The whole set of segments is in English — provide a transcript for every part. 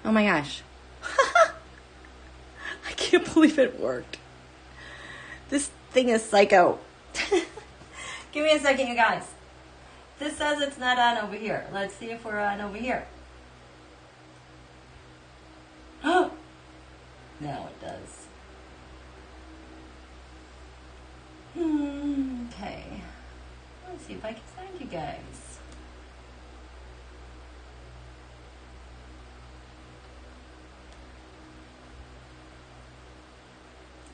Oh my gosh. I can't believe it worked. This thing is psycho. Give me a second, you guys. This says it's not on over here. Let's see if we're on over here. Oh! Now it does. Okay. Let's see if I can find you guys.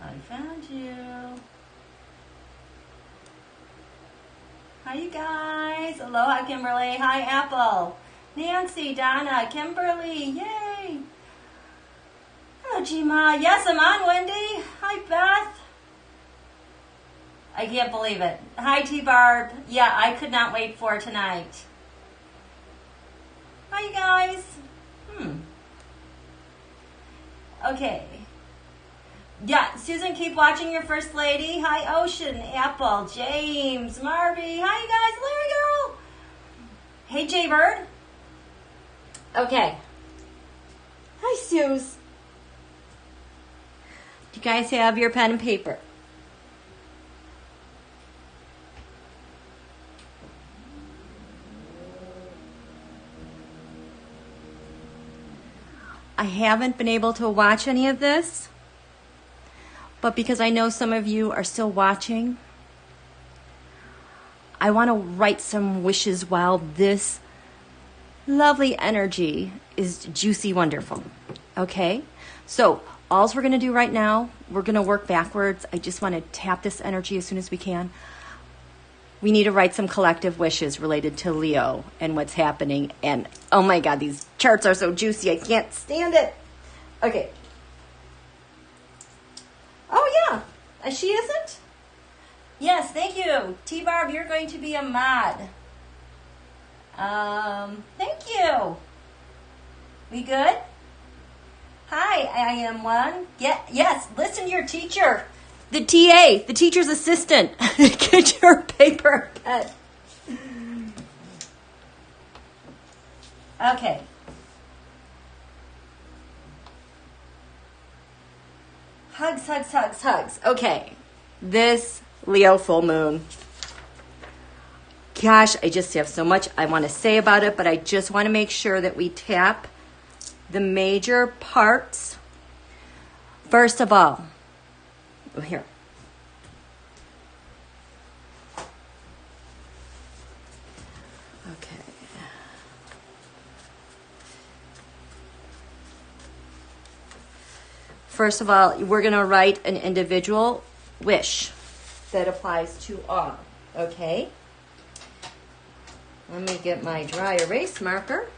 I found you. Hi, you guys. Aloha, Kimberly. Hi, Apple. Nancy, Donna, Kimberly. Yay. Hello, Gma. Yes, I'm on, Wendy. Hi, Beth. I can't believe it. Hi, T-Barb. Yeah, I could not wait for tonight. Hi, you guys. Okay. Yeah, Susan, keep watching your first lady. Hi, Ocean, Apple, James, Marby. Hi, you guys. Larry Girl. Hey, Jaybird. Okay. Hi, Suze. Do you guys have your pen and paper? I haven't been able to watch any of this, but because I know some of you are still watching, I want to write some wishes while this lovely energy is juicy wonderful. Okay? So, all we're going to do right now, we're going to work backwards. I just want to tap this energy as soon as we can. We need to write some collective wishes related to Leo and what's happening. And, oh my God, these charts are so juicy. I can't stand it. Okay. Oh, yeah. She isn't? Yes, thank you. T-Barb, you're going to be a mod. Thank you. We good? Hi, I am one. Yes, listen to your teacher. The TA, the teacher's assistant. Get your paper and pen. Okay. Hugs, hugs, hugs, hugs. Okay. This Leo full moon. Gosh, I just have so much I want to say about it, but I just want to make sure that we tap the major parts. First of all, here. Okay. First of all, we're going to write an individual wish that applies to all. Okay? Let me get my dry erase marker.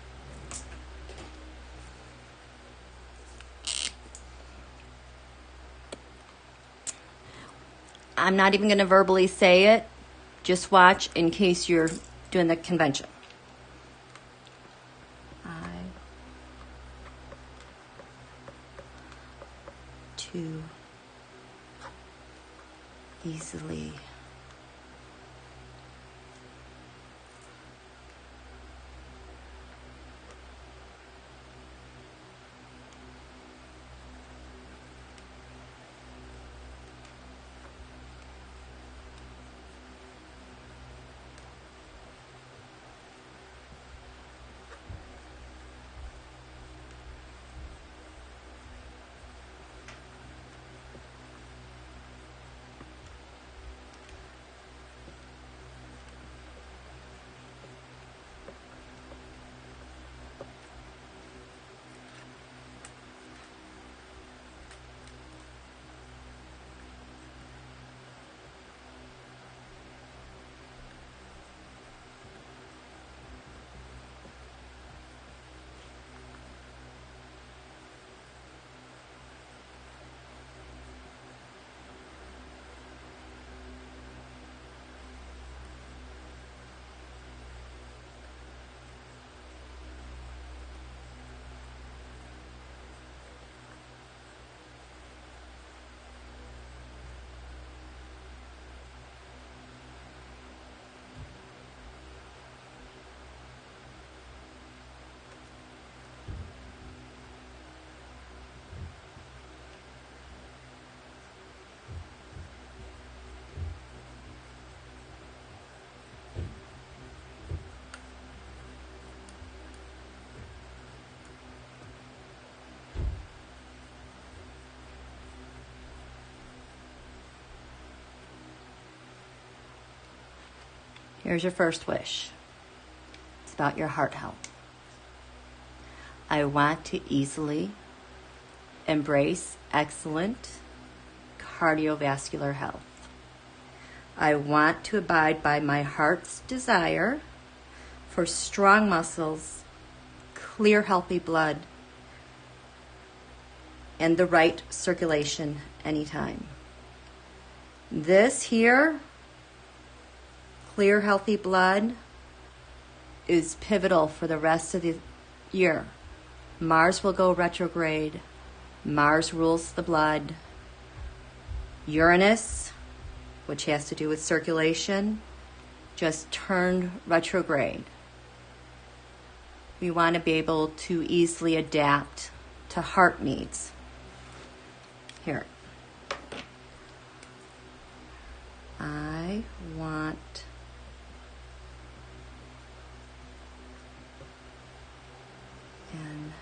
I'm not even going to verbally say it. Just watch in case you're doing the convention. To easily Here's your first wish. It's about your heart health. I want to easily embrace excellent cardiovascular health. I want to abide by my heart's desire for strong muscles, clear, healthy blood, and the right circulation anytime. This here, clear, healthy blood, is pivotal for the rest of the year. Mars will go retrograde. Mars rules the blood. Uranus, which has to do with circulation, just turned retrograde. We want to be able to easily adapt to heart needs. Here. I want and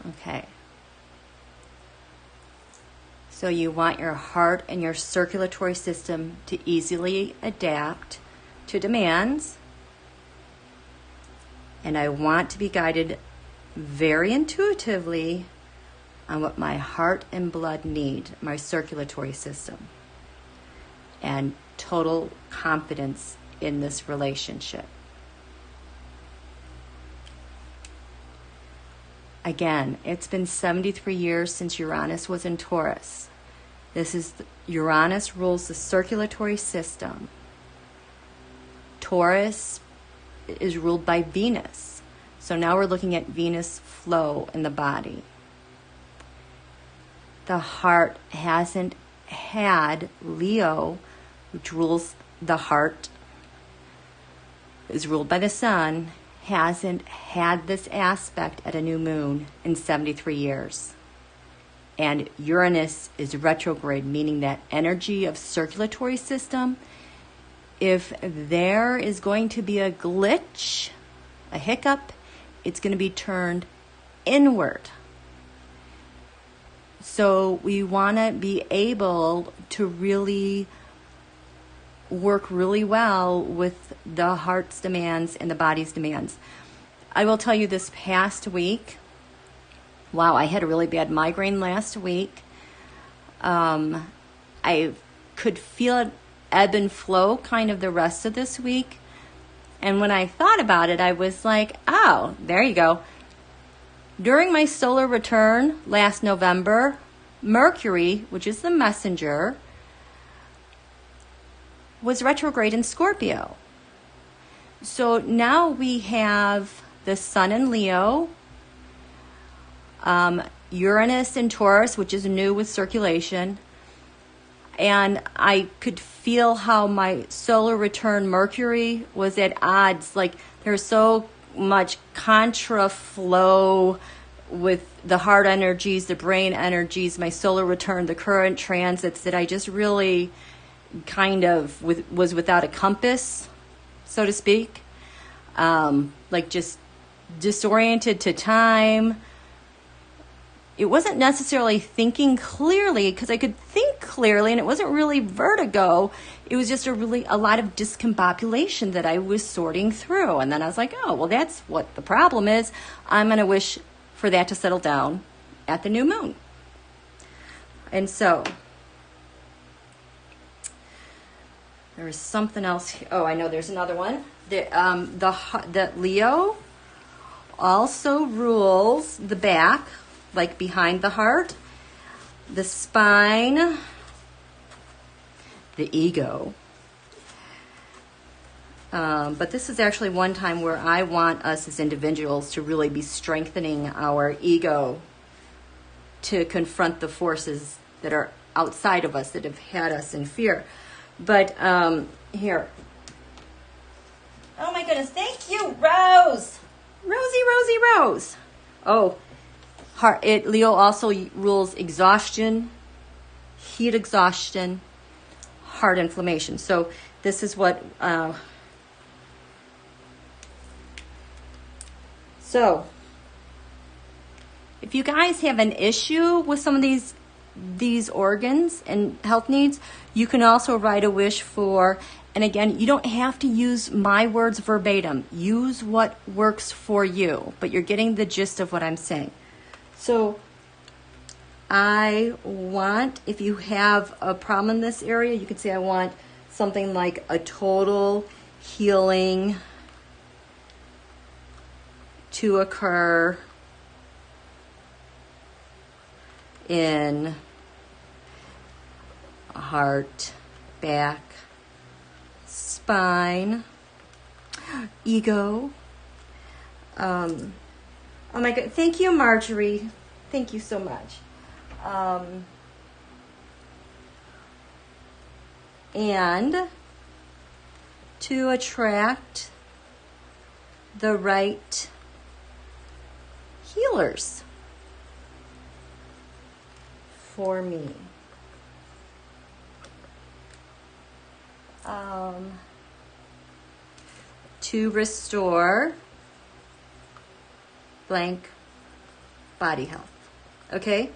okay. So you want your heart and your circulatory system to easily adapt to demands. And I want to be guided very intuitively on what my heart and blood need, my circulatory system. And total confidence in this relationship. Again, it's been 73 years since Uranus was in Taurus. Uranus rules the circulatory system. Taurus is ruled by Venus. So now we're looking at Venus flow in the body. The heart hasn't had Leo, which rules the heart, is ruled by the sun, hasn't had this aspect at a new moon in 73 years. And Uranus is retrograde, meaning that energy of circulatory system, if there is going to be a glitch, a hiccup, it's going to be turned inward. So we want to be able to really work really well with the heart's demands and the body's demands. I will tell you this past week, wow, I had a really bad migraine last week. I could feel it ebb and flow kind of the rest of this week. And when I thought about it, I was like, oh, there you go. During my solar return last November, Mercury, which is the messenger, was retrograde in Scorpio. So now we have the sun in Leo, Uranus in Taurus, which is new with circulation. And I could feel how my solar return Mercury was at odds. Like there's so much contra flow with the heart energies, the brain energies, my solar return, the current transits, that I just really kind of was without a compass, so to speak. Like just disoriented to time. It wasn't necessarily thinking clearly, because I could think clearly, and it wasn't really vertigo. It was just a lot of discombobulation that I was sorting through. And then I was like, oh, well, that's what the problem is. I'm going to wish for that to settle down. at the new moon. And so there is something else. Oh, I know there's another one. The Leo also rules the back, like behind the heart, the spine, the ego. But this is actually one time where I want us as individuals to really be strengthening our ego to confront the forces that are outside of us that have had us in fear. But here. Oh my goodness, thank you, Rose. Rose. Oh, Leo also rules exhaustion, heat exhaustion, heart inflammation. So this is what... So, if you guys have an issue with some of these organs and health needs, you can also write a wish for, and again, you don't have to use my words verbatim. Use what works for you, but you're getting the gist of what I'm saying. So, I want, if you have a problem in this area, you could say I want something like a total healing to occur in heart, back, spine, ego. Oh my God. Thank you, Marjorie. Thank you so much. And to attract the right healers for me. To restore blank body health. Okay?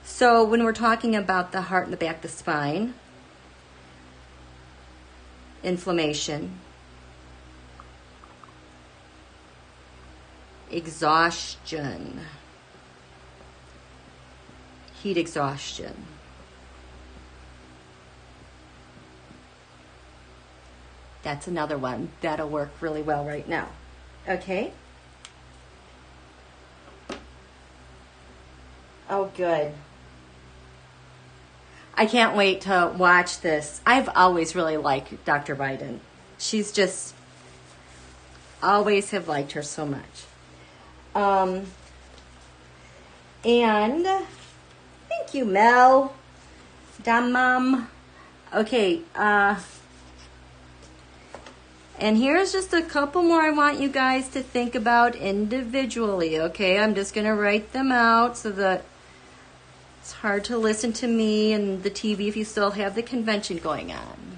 So when we're talking about the heart and the back, the spine, inflammation, exhaustion, heat exhaustion, that's another one that'll work really well right now. Okay? Oh, good. I can't wait to watch this. I've always really liked Dr. Biden. She's just, always have liked her so much. And thank you, Mel. Damam. Okay, and here's just a couple more I want you guys to think about individually, okay? I'm just going to write them out so that it's hard to listen to me and the TV if you still have the convention going on.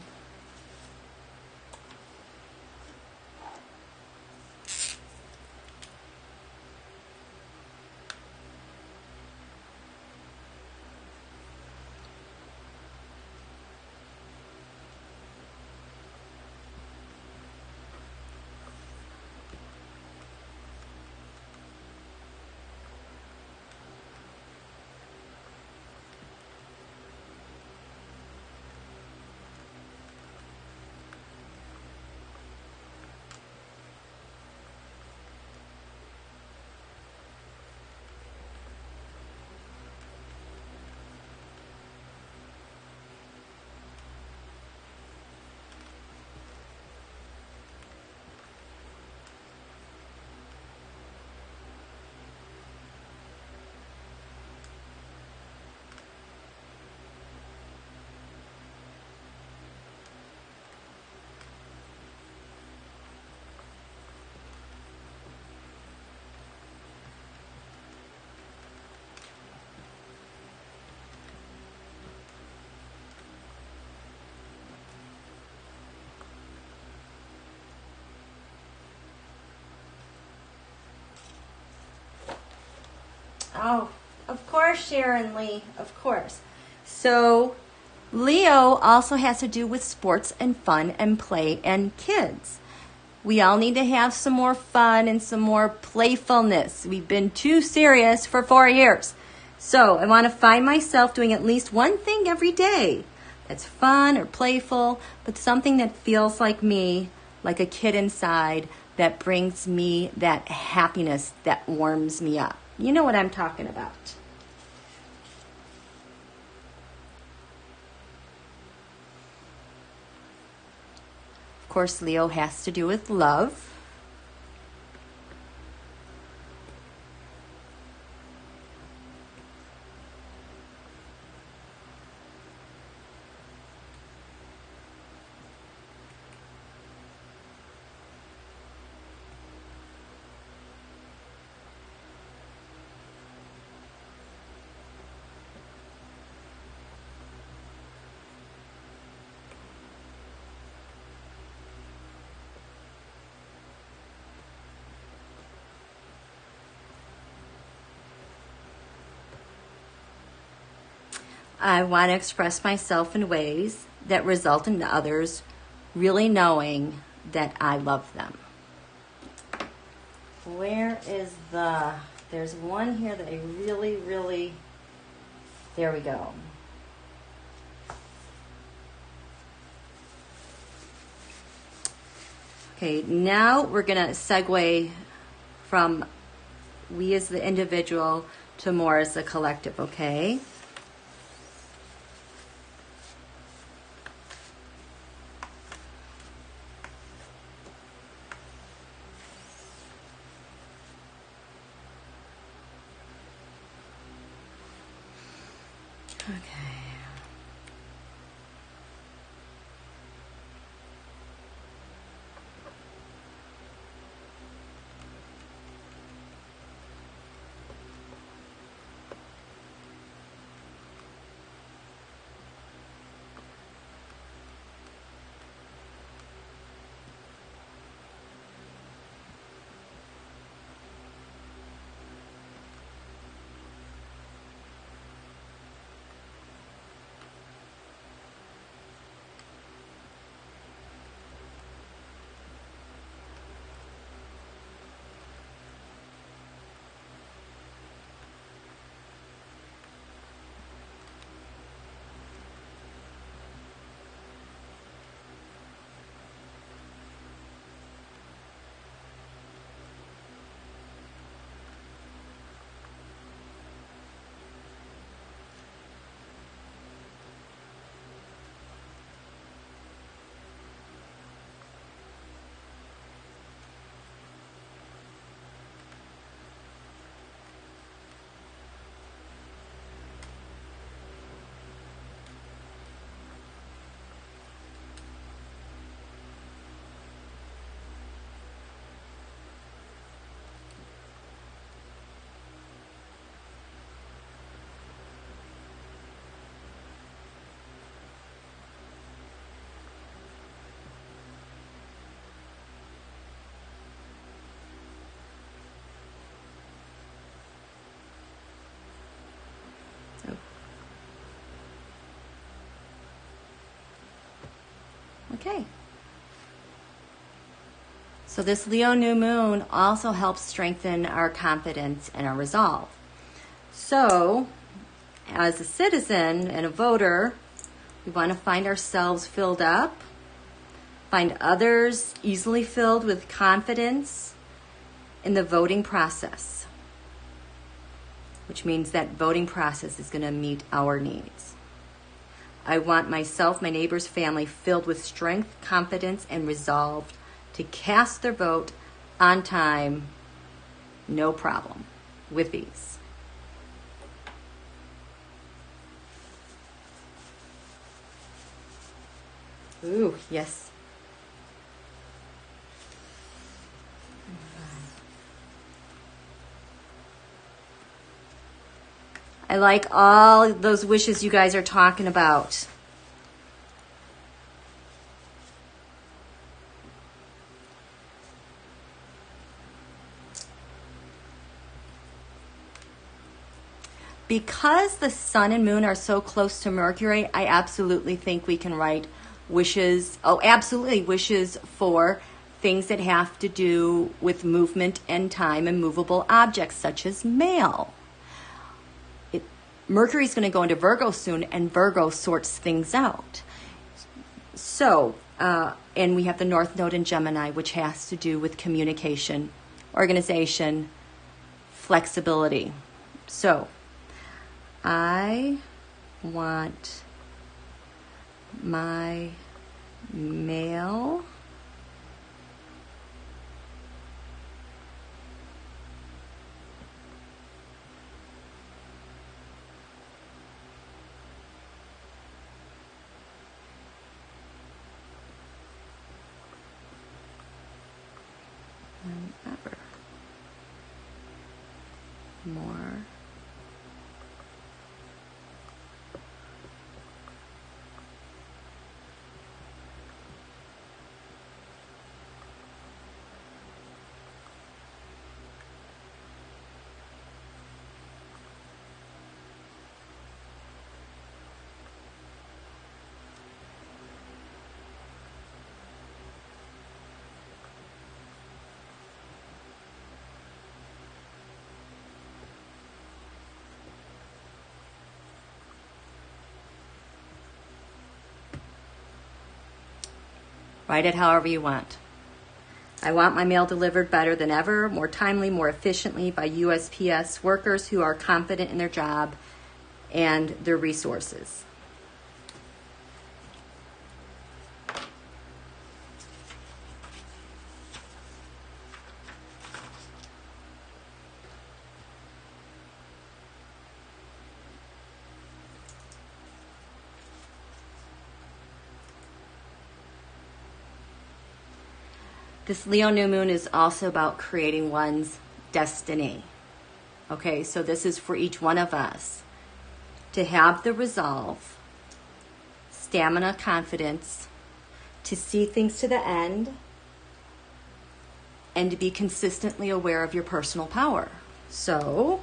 Oh, of course, Sharon Lee, of course. So, Leo also has to do with sports and fun and play and kids. We all need to have some more fun and some more playfulness. We've been too serious for 4 years. So I want to find myself doing at least one thing every day that's fun or playful, but something that feels like me, like a kid inside, that brings me that happiness that warms me up. You know what I'm talking about. Of course, Leo has to do with love. I want to express myself in ways that result in others really knowing that I love them. Where is there's one here that I really, there we go. Okay, now we're going to segue from we as the individual to more as the collective, okay? Okay. So this Leo new moon also helps strengthen our confidence and our resolve. So, as a citizen and a voter, we want to find ourselves filled up, find others easily filled with confidence in the voting process, which means that voting process is going to meet our needs. I want myself, my neighbors, family filled with strength, confidence, and resolve to cast their vote on time, no problem, with ease. Ooh, yes. I like all those wishes you guys are talking about. Because the sun and moon are so close to Mercury, I absolutely think we can write wishes. Oh, absolutely, wishes for things that have to do with movement and time and movable objects such as mail. Mercury's going to go into Virgo soon, and Virgo sorts things out. So, and we have the North Node in Gemini, which has to do with communication, organization, flexibility. So, I want my mail ever more Write it however you want. I want my mail delivered better than ever, more timely, more efficiently by USPS workers who are confident in their job and their resources. This Leo new moon is also about creating one's destiny. Okay, so this is for each one of us to have the resolve, stamina, confidence, to see things to the end, and to be consistently aware of your personal power. So,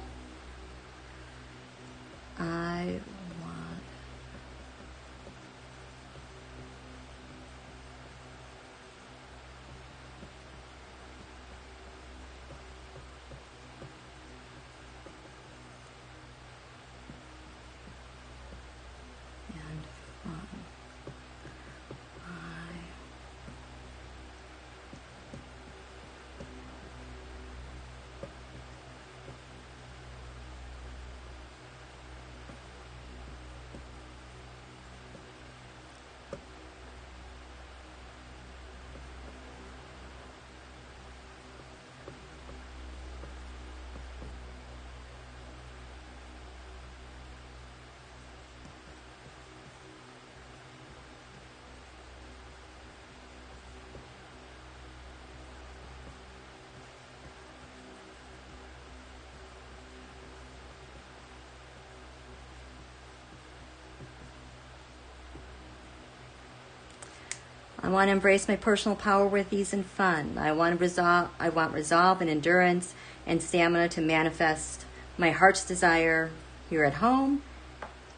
I want to embrace my personal power with ease and fun. I want resolve and endurance and stamina to manifest my heart's desire here at home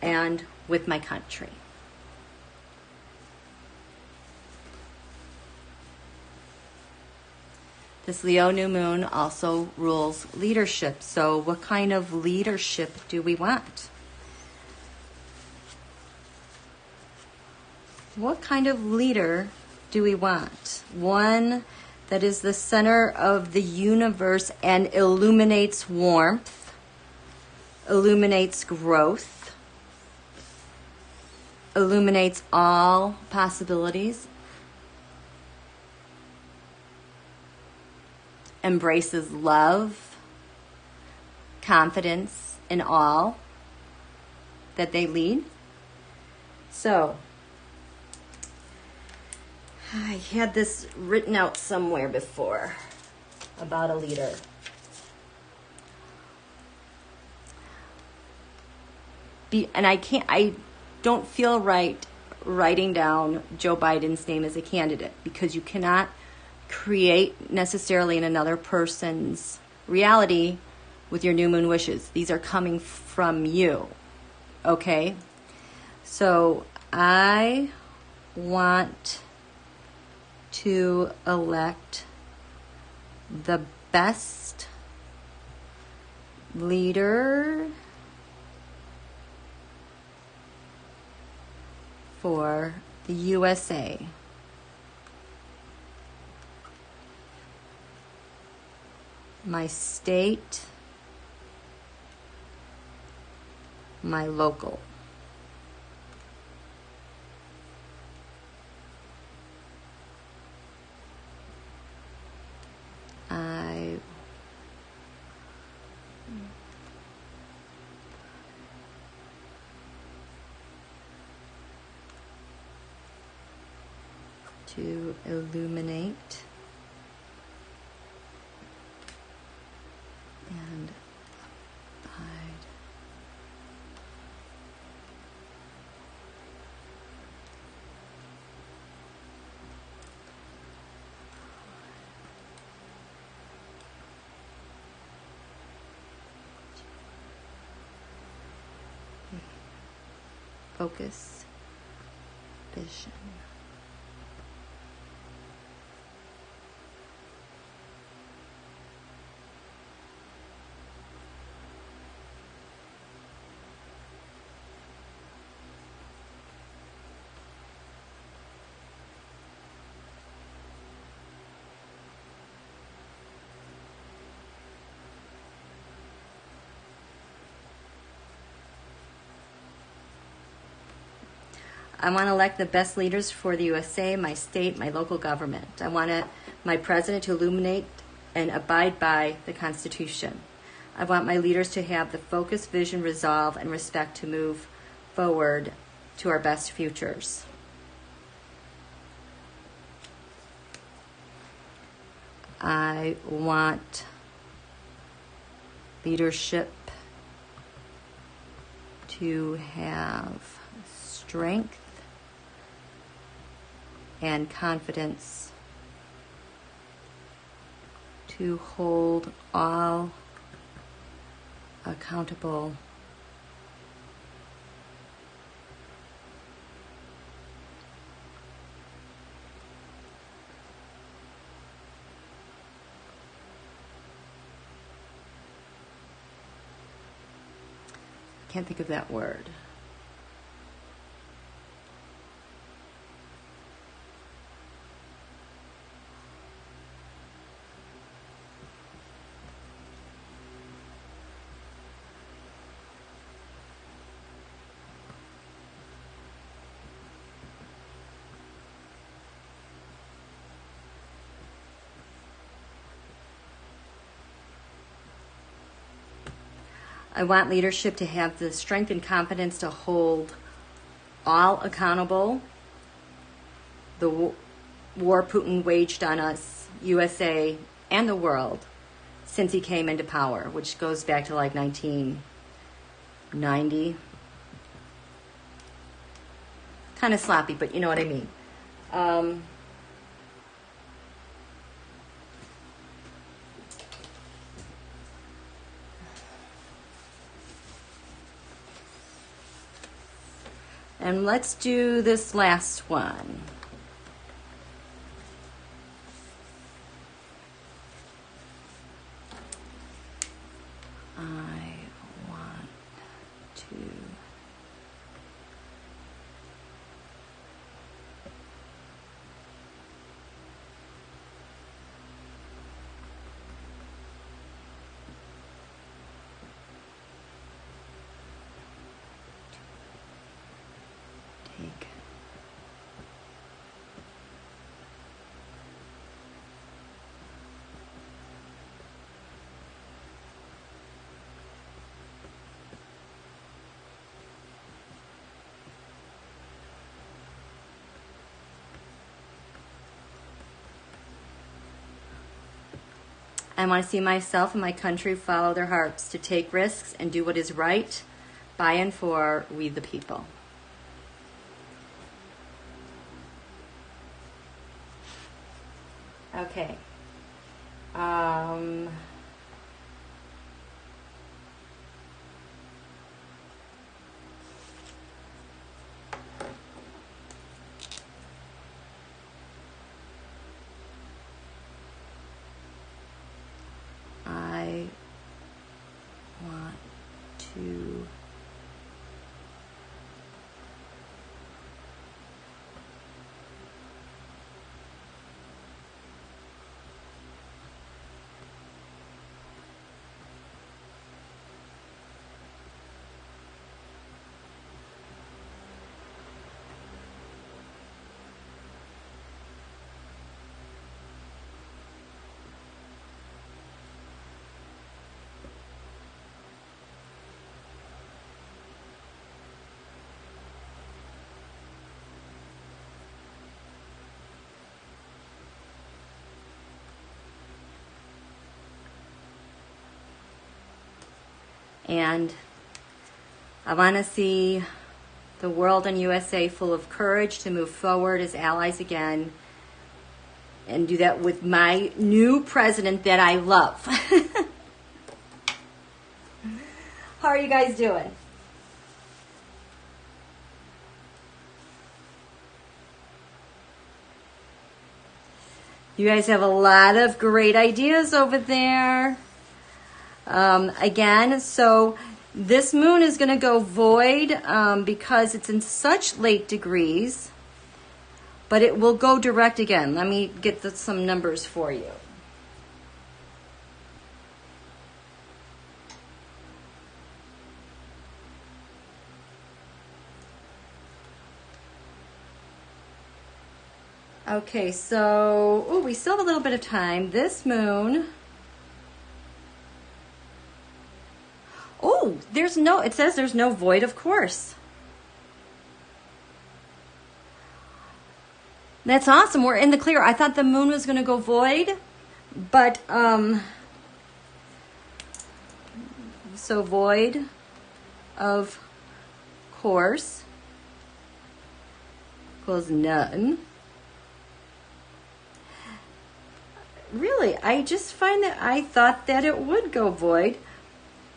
and with my country. This Leo new moon also rules leadership. So what kind of leadership do we want? What kind of leader do we want? One that is the center of the universe and illuminates warmth, illuminates growth, illuminates all possibilities, embraces love, confidence in all that they lead. So, I had this written out somewhere before about a leader. I don't feel right writing down Joe Biden's name as a candidate because you cannot create necessarily in another person's reality with your new moon wishes. These are coming from you. Okay? So I want to elect the best leader for the USA. My state, my local. To illuminate and abide focus, vision. I want to elect the best leaders for the USA, my state, my local government. I want my president to illuminate and abide by the Constitution. I want my leaders to have the focus, vision, resolve, and respect to move forward to our best futures. I want leadership to have strength and confidence to hold all accountable can't think of that word. I want leadership to have the strength and confidence to hold all accountable. The war Putin waged on us, USA, and the world since he came into power, which goes back to like 1990. Kind of sloppy, but you know what I mean. And let's do this last one. I want to take I want to see myself and my country follow their hearts, to take risks and do what is right by and for we the people. Okay. And I want to see the world and USA full of courage to move forward as allies again, and do that with my new president that I love. How are you guys doing? You guys have a lot of great ideas over there. Again, so this moon is going to go void because it's in such late degrees, but it will go direct again. Let me get some numbers for you. Okay, so, we still have a little bit of time. This moon, it says there's no void, of course. That's awesome. We're in the clear. I thought the moon was going to go void, but, so void, of course, equals none. Really, I just find that I thought that it would go void.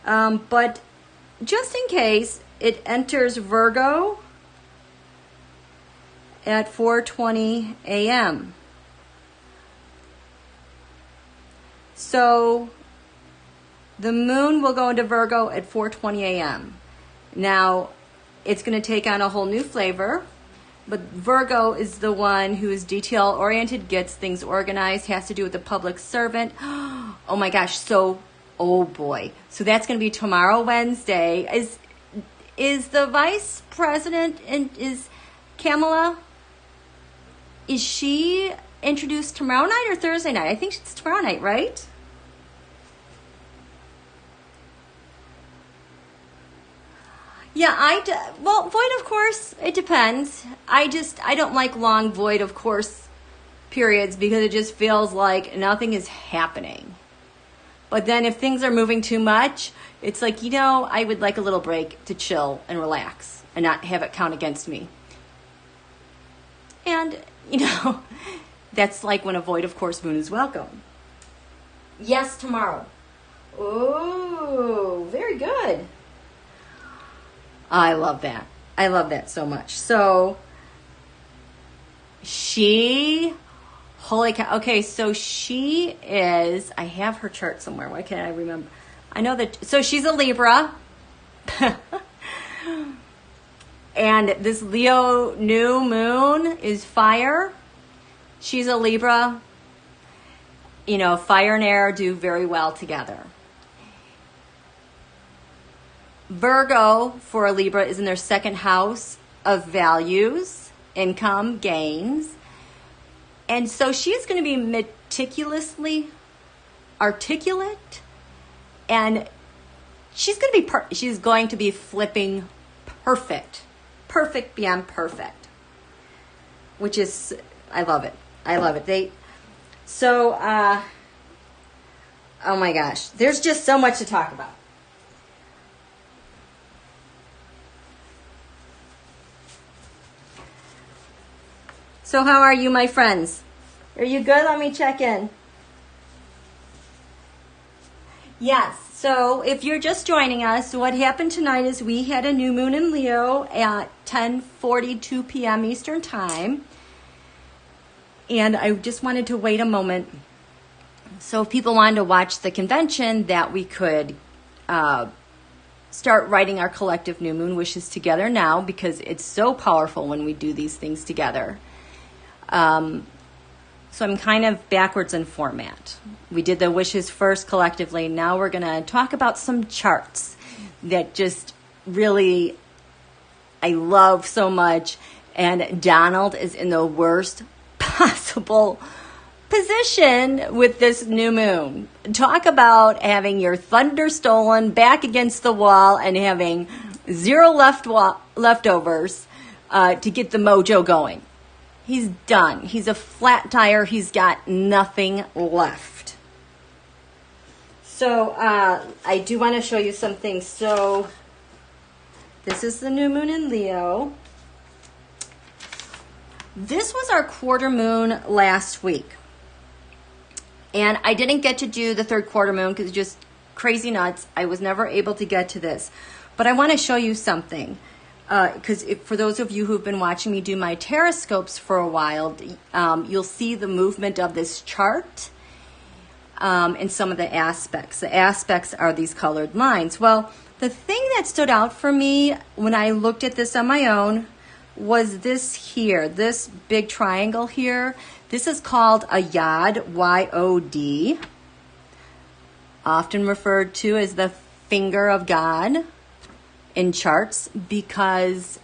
But just in case, it enters Virgo at 4:20 a.m. So the moon will go into Virgo at 4:20 a.m. Now, it's going to take on a whole new flavor. But Virgo is the one who is detail-oriented, gets things organized, has to do with the public servant. Oh my gosh, oh boy. So that's going to be tomorrow, Wednesday. Is the vice president, is Kamala, is she introduced tomorrow night or Thursday night? I think it's tomorrow night, right? Yeah, well, void of course, it depends. I don't like long void of course periods because it just feels like nothing is happening. But then if things are moving too much, it's like, I would like a little break to chill and relax and not have it count against me. And, that's like when a void of course moon is welcome. Yes, tomorrow. Oh, very good. I love that. I love that so much. So holy cow. Okay, so she is, I have her chart somewhere. Why can't I remember? I know that, so she's a Libra. And this Leo new moon is fire. She's a Libra. Fire and air do very well together. Virgo for a Libra is in their second house of values, income, gains. And so she's going to be meticulously articulate, and she's going to be flipping perfect beyond perfect, which is, I love it. Oh my gosh, there's just so much to talk about. So how are you, my friends? Are you good? Let me check in. Yes. So if you're just joining us, what happened tonight is we had a new moon in Leo at 10:42 p.m. Eastern Time. And I just wanted to wait a moment. So if people wanted to watch the convention, that we could start writing our collective new moon wishes together now, because it's so powerful when we do these things together. So I'm kind of backwards in format. We did the wishes first collectively. Now we're going to talk about some charts that just really I love so much. And Donald is in the worst possible position with this new moon. Talk about having your thunder stolen, back against the wall, and having zero leftovers to get the mojo going. He's done. He's a flat tire. He's got nothing left. So I do want to show you some things. So this is the new moon in Leo. This was our quarter moon last week. And I didn't get to do the third quarter moon because it's just crazy nuts. I was never able to get to this. But I want to show you something. Because for those of you who've been watching me do my Tarotscopes for a while, you'll see the movement of this chart and some of the aspects. The aspects are these colored lines. Well, the thing that stood out for me when I looked at this on my own was this here, this big triangle here. This is called a yod, Y-O-D, often referred to as the finger of God in charts, because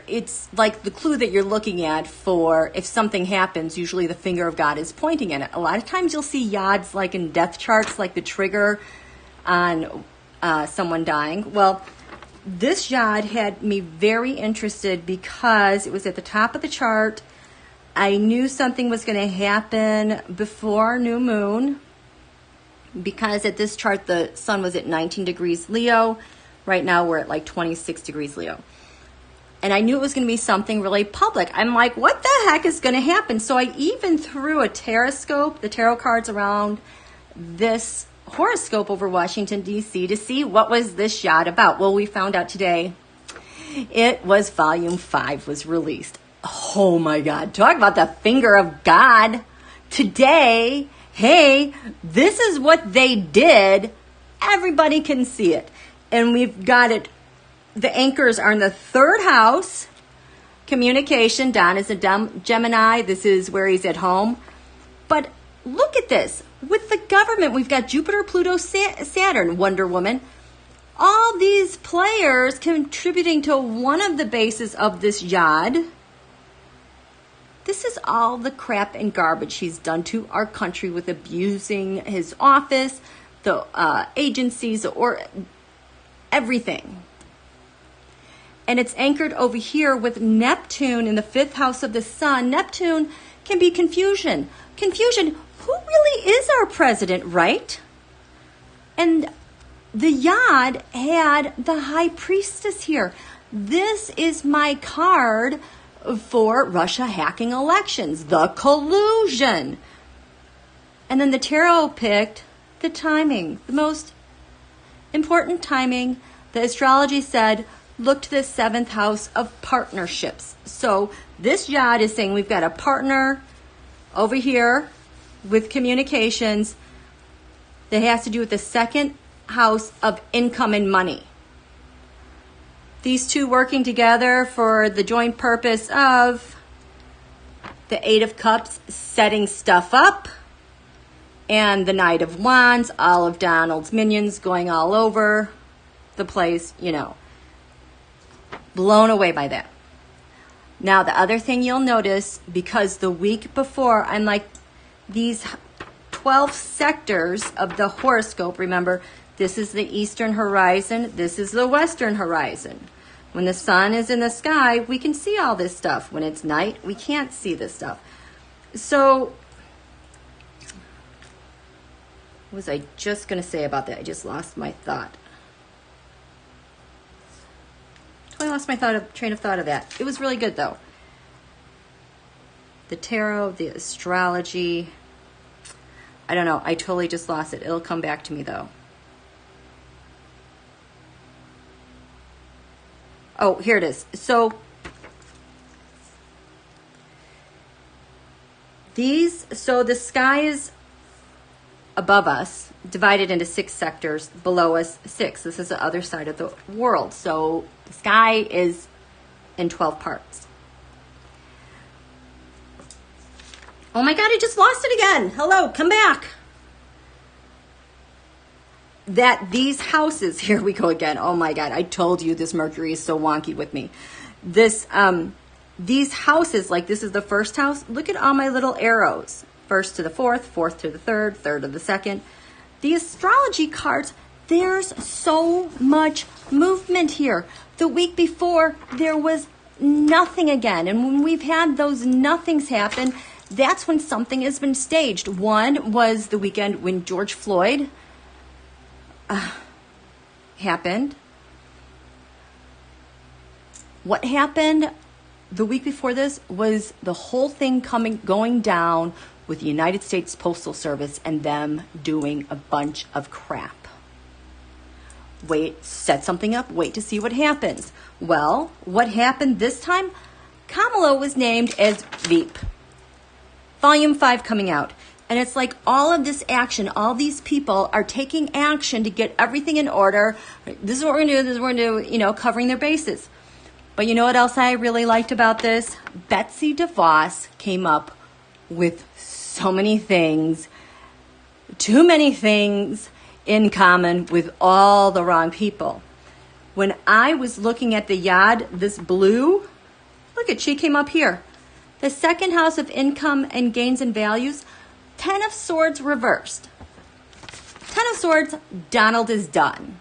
it's like the clue that you're looking at for if something happens. Usually the finger of God is pointing at it. A lot of times you'll see yods like in death charts, like the trigger on someone dying. Well, this yod had me very interested because it was at the top of the chart. I knew something was going to happen before new moon, because at this chart the sun was at 19 degrees Leo. Right now we're at like 26 degrees Leo. And I knew it was going to be something really public. I'm like, what the heck is going to happen? So I even threw a Tarotscope, the tarot cards, around this horoscope over Washington, D.C. to see what was this yod about. Well, we found out today it was volume 5 was released. Oh my God. Talk about the finger of God. Today, hey, this is what they did. Everybody can see it. And we've got it. The anchors are in the 3rd house. Communication. Don is a Gemini. This is where he's at home. But look at this. With the government, we've got Jupiter, Pluto, Saturn, Wonder Woman. All these players contributing to one of the bases of this yod. This is all the crap and garbage he's done to our country with abusing his office, the agencies, or everything. And it's anchored over here with Neptune in the 5th house of the sun. Neptune can be confusion. Confusion. Who really is our president, right? And the yod had the high priestess here. This is my card for Russia hacking elections, the collusion. And then the tarot picked the timing, the most important timing. The astrology said, look to the 7th house of partnerships. So this yod is saying we've got a partner over here with communications that has to do with the 2nd house of income and money. These two working together for the joint purpose of the 8 of Cups, setting stuff up, and the Knight of Wands, all of Donald's minions going all over the place, you know. Blown away by that. Now, the other thing you'll notice, because the week before, I'm like, these 12 sectors of the horoscope, remember, this is the eastern horizon, this is the western horizon. When the sun is in the sky, we can see all this stuff. When it's night, we can't see this stuff. So, what was I just going to say about that? I just lost my thought. I lost my train of thought of that. It was really good, though. The tarot, the astrology. I don't know. I totally just lost it. It'll come back to me, though. Oh, here it is. So the sky is above us, divided into 6 sectors, below us 6. This is the other side of the world. So the sky is in 12 parts. Oh my God, I just lost it again. Hello, come back. That these houses, here we go again. Oh my God, I told you this Mercury is so wonky with me. These houses, like this is the 1st house. Look at all my little arrows. 1st to the 4th, 4th to the 3rd, 3rd to the 2nd. The astrology cards, there's so much movement here. The week before, there was nothing again. And when we've had those nothings happen, that's when something has been staged. One was the weekend when George Floyd happened. What happened the week before this was the whole thing going down with the United States Postal Service and them doing a bunch of crap. Wait, set something up, wait to see what happens. Well, what happened this time? Kamala was named as Veep. Volume 5 coming out. And it's like all of this action, all these people are taking action to get everything in order. This is what we're going to do, this is what we're going to do, covering their bases. But you know what else I really liked about this? Betsy DeVos came up with so many things, too many things in common with all the wrong people. When I was looking at the yad, this blue, look at, she came up here. The second house of income and gains and values, 10 of Swords reversed. 10 of Swords, Donald is done.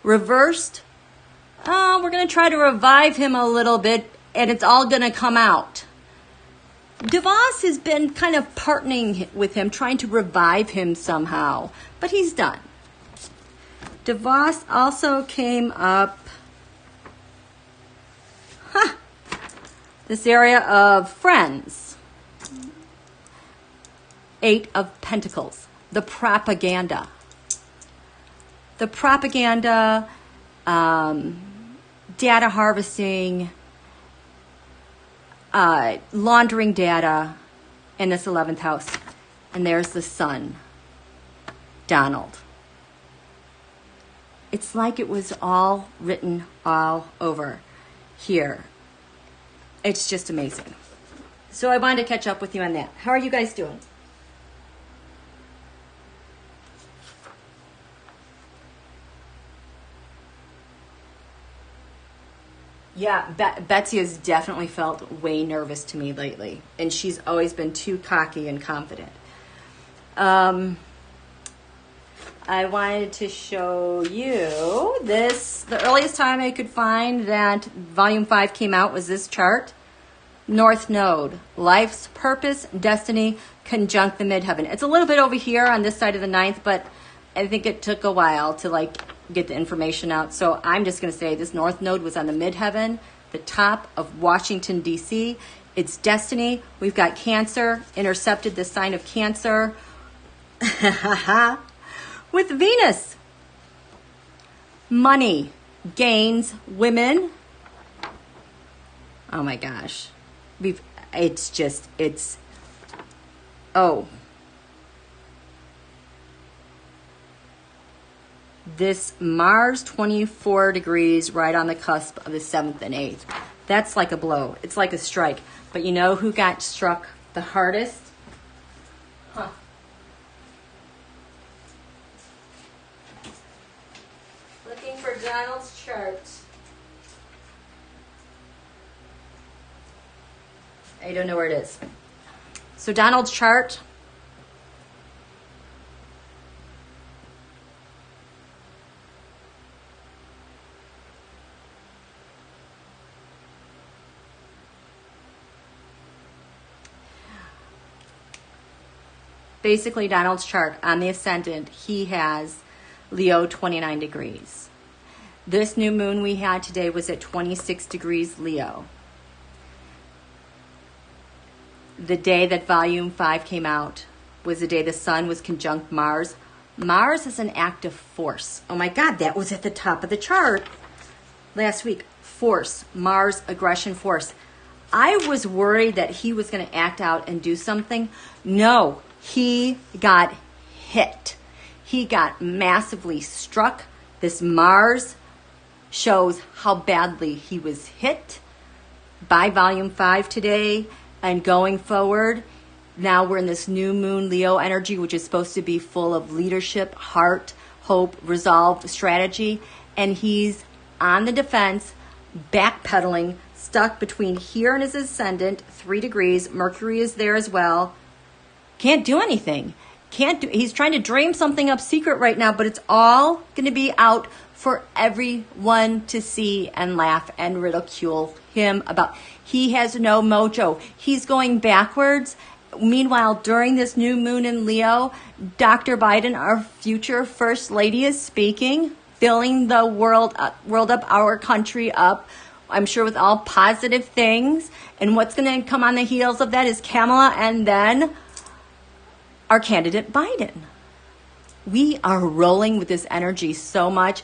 Reversed, we're going to try to revive him a little bit, and it's all going to come out. DeVos has been kind of partnering with him, trying to revive him somehow, but he's done. DeVos also came up, this area of friends. 8 of Pentacles, the propaganda. The propaganda, data harvesting, laundering data in this 11th house. And there's the sun, Donald. It's like it was all written all over here. It's just amazing. So I wanted to catch up with you on that. How are you guys doing? Yeah, Betsy has definitely felt way nervous to me lately, and she's always been too cocky and confident. I wanted to show you this. The earliest time I could find that Volume 5 came out was this chart. North Node, life's purpose, destiny, conjunct the midheaven. It's a little bit over here on this side of the 9th, but I think it took a while to get the information out. So I'm just going to say this North Node was on the midheaven, the top of Washington, D.C. It's destiny. We've got Cancer, intercepted the sign of Cancer. With Venus. Money, gains, women. Oh my gosh. This Mars 24 degrees right on the cusp of the 7th and 8th. That's like a blow. It's like a strike. But you know who got struck the hardest? Looking for Donald's chart. I don't know where it is. So Donald's chart. Basically, Donald's chart on the ascendant, he has Leo 29 degrees. This new moon we had today was at 26 degrees Leo. The day that Volume 5 came out was the day the sun was conjunct Mars. Mars is an active force. Oh my God, that was at the top of the chart last week. Force, Mars, aggression force. I was worried that he was going to act out and do something. No, he got hit. He got massively struck. This Mars shows how badly he was hit by Volume 5 today. And going forward, now we're in this new moon Leo energy, which is supposed to be full of leadership, heart, hope, resolve, strategy. And he's on the defense, backpedaling, stuck between here and his ascendant, 3 degrees. Mercury is there as well. Can't do anything. He's trying to dream something up secret right now, but it's all going to be out for everyone to see and laugh and ridicule him about. He has no mojo. He's going backwards. Meanwhile, during this new moon in Leo, Dr. Biden, our future first lady, is speaking, filling the world up, our country up, I'm sure with all positive things. And what's going to come on the heels of that is Kamala and then our candidate Biden. We are rolling with this energy so much.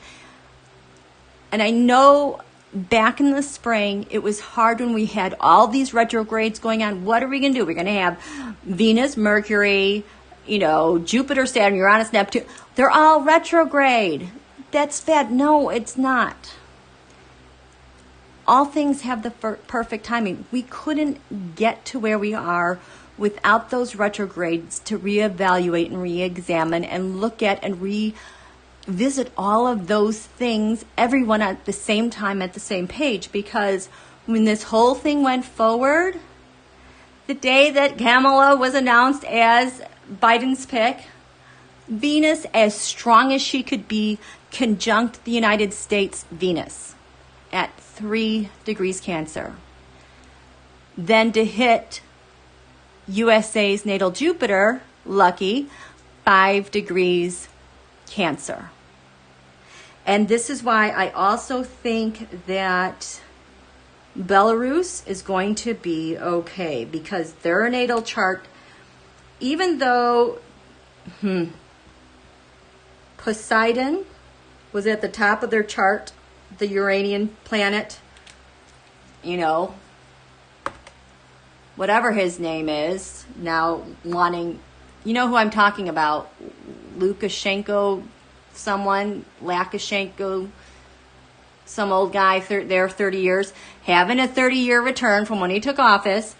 And I know back in the spring, it was hard when we had all these retrogrades going on. What are we going to do? We're going to have Venus, Mercury, Jupiter, Saturn, Uranus, Neptune. They're all retrograde. That's bad. No, it's not. All things have the perfect timing. We couldn't get to where we are without those retrogrades to reevaluate and reexamine and look at and revisit all of those things, everyone at the same time, at the same page. Because when this whole thing went forward, the day that Kamala was announced as Biden's pick, Venus, as strong as she could be, conjunct the United States Venus at 3 degrees Cancer. Then to hit USA's natal Jupiter, lucky, 5 degrees Cancer. And this is why I also think that Belarus is going to be okay, because their natal chart, even though Poseidon was at the top of their chart, the Uranian planet, whatever his name is, now wanting, who I'm talking about, Lukashenko, Lakashenko, some old guy there 30 years, having a 30-year return from when he took office.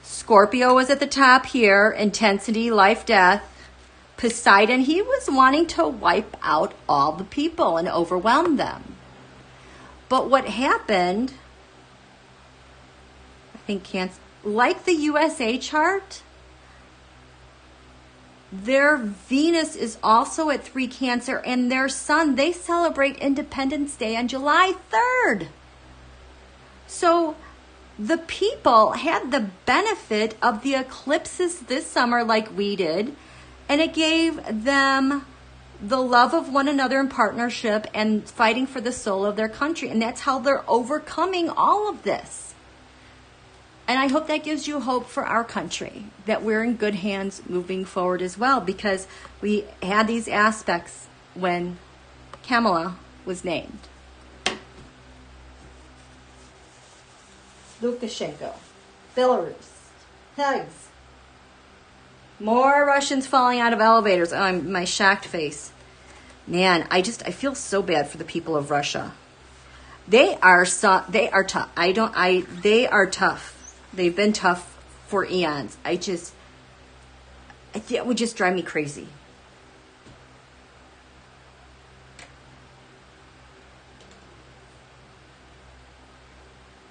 Scorpio was at the top here, intensity, life, death. Poseidon, he was wanting to wipe out all the people and overwhelm them. But what happened, I think, like the USA chart, their Venus is also at 3 Cancer, and their Sun, they celebrate Independence Day on July 3rd. So the people had the benefit of the eclipses this summer like we did, and it gave them the love of one another in partnership and fighting for the soul of their country. And that's how they're overcoming all of this. And I hope that gives you hope for our country, that we're in good hands moving forward as well, because we had these aspects when Kamala was named. Lukashenko, Belarus, thugs. More Russians falling out of elevators. Oh, my shocked face. Man, I feel so bad for the people of Russia. They are tough. They are tough. They've been tough for eons. It would just drive me crazy.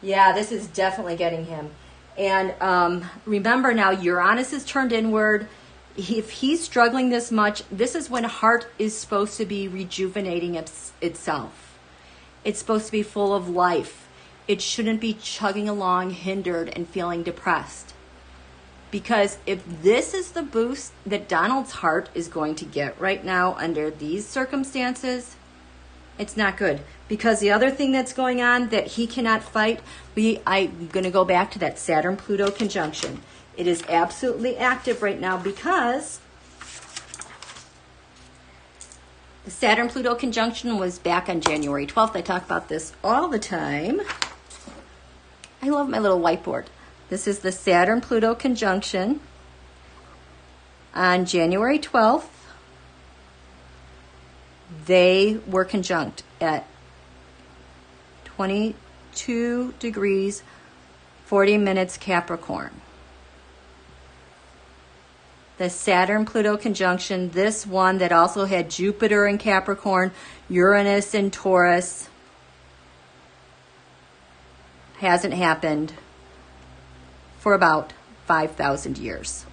Yeah, this is definitely getting him. And remember now, Uranus is turned inward. If he's struggling this much, this is when heart is supposed to be rejuvenating itself. It's supposed to be full of life. It shouldn't be chugging along hindered and feeling depressed. Because if this is the boost that Donald's heart is going to get right now under these circumstances, it's not good. Because the other thing that's going on that he cannot fight, I'm going to go back to that Saturn-Pluto conjunction. It is absolutely active right now because the Saturn-Pluto conjunction was back on January 12th. I talk about this all the time. I love my little whiteboard. This is the Saturn-Pluto conjunction on January 12th. They were conjunct at 22 degrees, 40 minutes Capricorn. The Saturn-Pluto conjunction, this one that also had Jupiter in Capricorn, Uranus in Taurus, hasn't happened for about 5,000 years.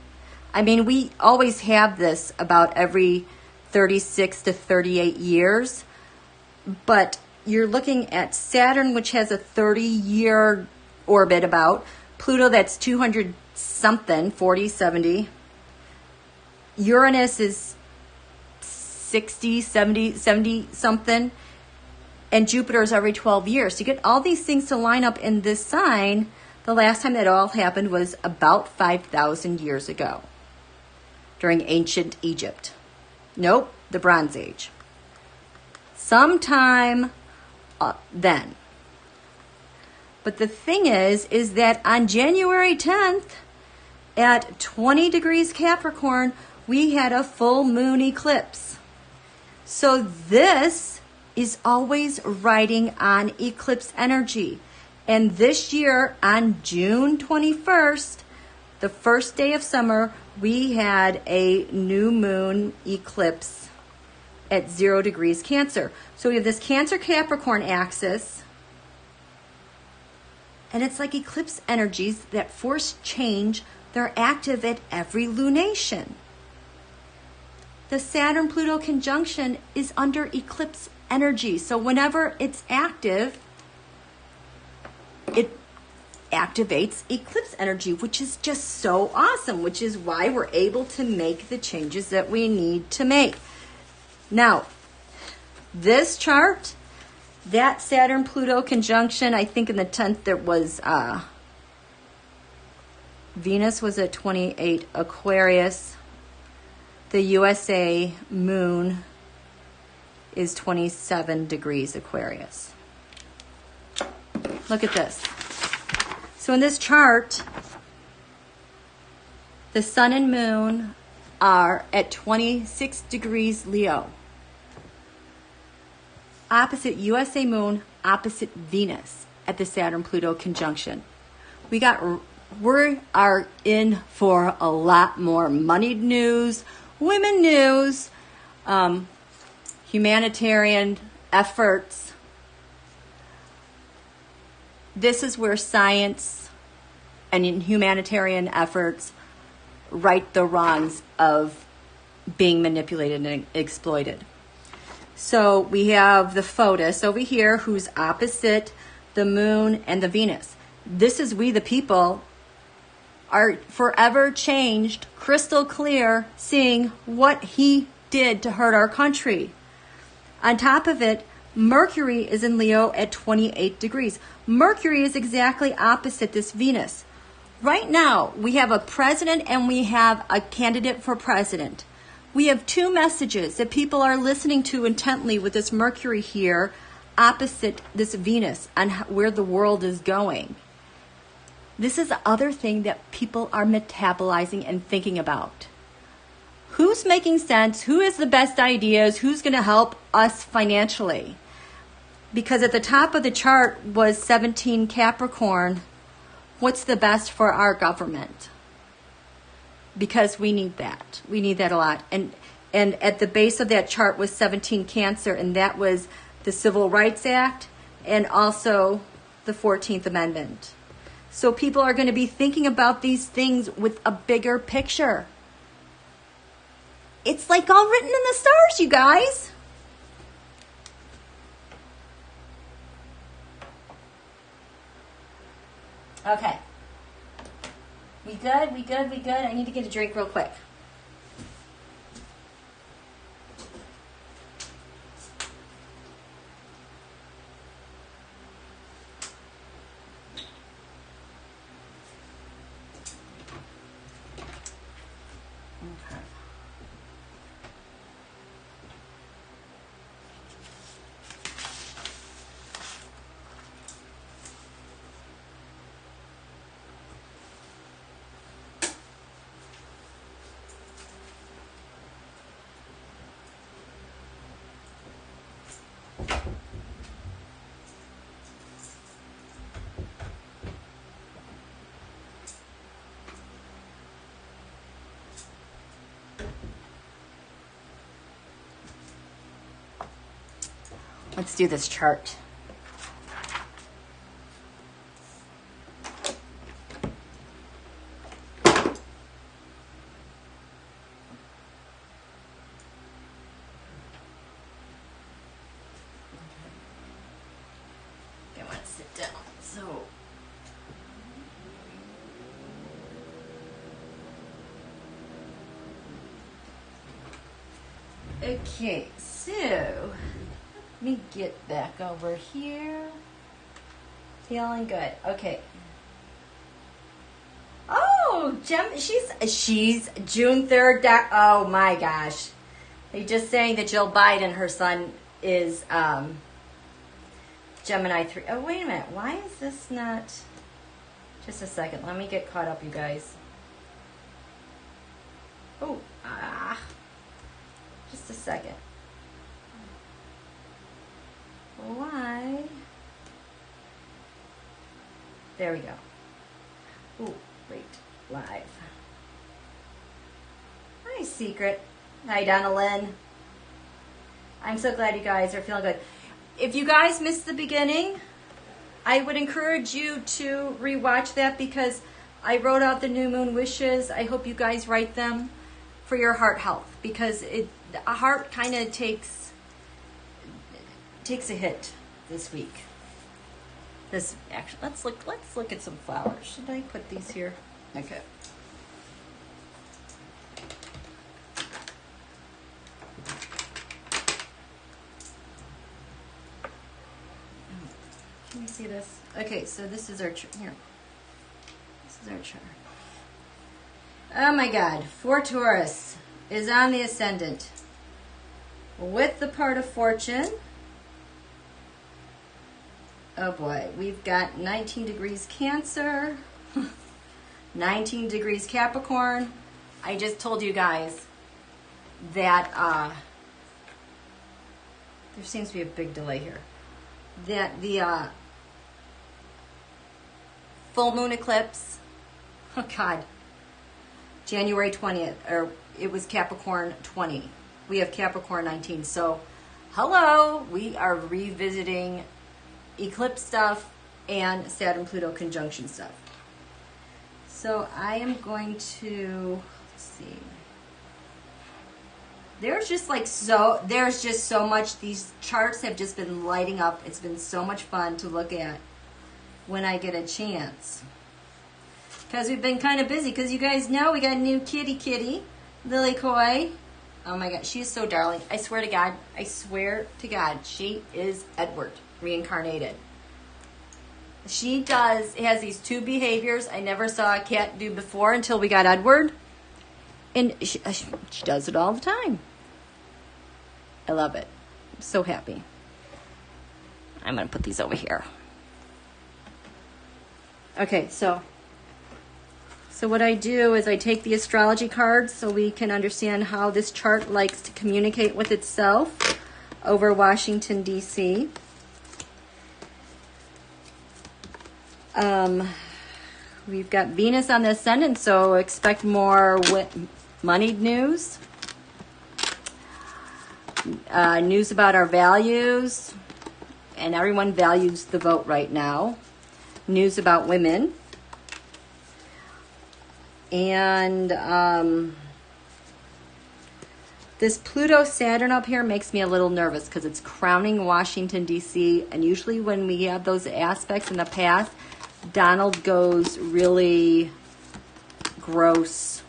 I mean, we always have this about every 36 to 38 years. But you're looking at Saturn, which has a 30-year orbit about. Pluto, that's 200 something, 40, 70. Uranus is 60, 70 something. And Jupiter is every 12 years. To get all these things to line up in this sign, the last time that all happened was about 5,000 years ago during ancient Egypt. Nope, the Bronze Age. Sometime then. But the thing is that on January 10th at 20 degrees Capricorn, we had a full moon eclipse. So this is always riding on eclipse energy. And this year on June 21st, the first day of summer, we had a new moon eclipse at 0 degrees Cancer. So we have this Cancer-Capricorn axis, and it's like eclipse energies that force change. They're active at every lunation. The Saturn-Pluto conjunction is under eclipse energy. So whenever it's active, it activates eclipse energy, which is just so awesome, which is why we're able to make the changes that we need to make. Now, this chart, that Saturn-Pluto conjunction, I think in the 10th there was, Venus was at 28 Aquarius. The USA moon is 27 degrees Aquarius. Look at this. So in this chart, the sun and moon are at 26 degrees Leo. Opposite USA moon, opposite Venus at the Saturn-Pluto conjunction. We are in for a lot more money news, women news, humanitarian efforts. This is where science and humanitarian efforts right the wrongs of being manipulated and exploited. So we have the Photis over here who's opposite the moon and the Venus. This is we the people are forever changed, crystal clear, seeing what he did to hurt our country. On top of it, Mercury is in Leo at 28 degrees. Mercury is exactly opposite this Venus. Right now, we have a president and we have a candidate for president. We have two messages that people are listening to intently with this Mercury here opposite this Venus on where the world is going. This is the other thing that people are metabolizing and thinking about. Who's making sense? Who has the best ideas? Who's going to help us financially? Because at the top of the chart was 17 Capricorn. What's the best for our government? Because we need that. We need that a lot. And at the base of that chart was 17 Cancer, and that was the Civil Rights Act and also the 14th Amendment. So people are going to be thinking about these things with a bigger picture. It's like all written in the stars, you guys. Okay. We good? We good? We good? I need to get a drink real quick. Let's do this chart. down. So okay, so let me get back over here. Feeling good. Okay. Oh, she's June 3rd. Oh my gosh. They just saying that Jill Biden, her son, is Gemini 3. Oh, wait a minute. Why is this not... Just a second. Let me get caught up, you guys. Oh, just a second. Why? There we go. Ooh, wait. Live. Hi, Secret. Hi, Donnalynne. I'm so glad you guys are feeling good. If you guys missed the beginning, I would encourage you to rewatch that because I wrote out the new moon wishes. I hope you guys write them for your heart health because a heart kind of takes a hit this week. This actually, let's look at some flowers. Should I put these here? Okay. Can you see this? Okay, so this is our here. This is our chart. Oh my God, for Taurus is on the ascendant with the part of fortune. Oh boy, we've got 19 degrees Cancer, 19 degrees Capricorn. I just told you guys that there seems to be a big delay here. That the full moon eclipse, oh God, January 20th, or it was Capricorn 20. We have Capricorn 19. So, hello, we are revisiting eclipse stuff and Saturn-Pluto Conjunction stuff. So I am going to, let's see. There's just so much. These charts have just been lighting up. It's been so much fun to look at when I get a chance. Because we've been kind of busy. Because you guys know we got a new kitty, Lily Coy. Oh my God, she is so darling. I swear to God, she is Edward reincarnated. She has these two behaviors I never saw a cat do before until we got Edward. And she does it all the time. I love it. I'm so happy. I'm going to put these over here. Okay, so what I do is I take the astrology cards so we can understand how this chart likes to communicate with itself over Washington, D.C. We've got Venus on the ascendant, so expect more moneyed news. News about our values, and everyone values the vote right now. News about women. And this Pluto-Saturn up here makes me a little nervous because it's crowning Washington, D.C. And usually when we have those aspects in the past, Donald goes really gross,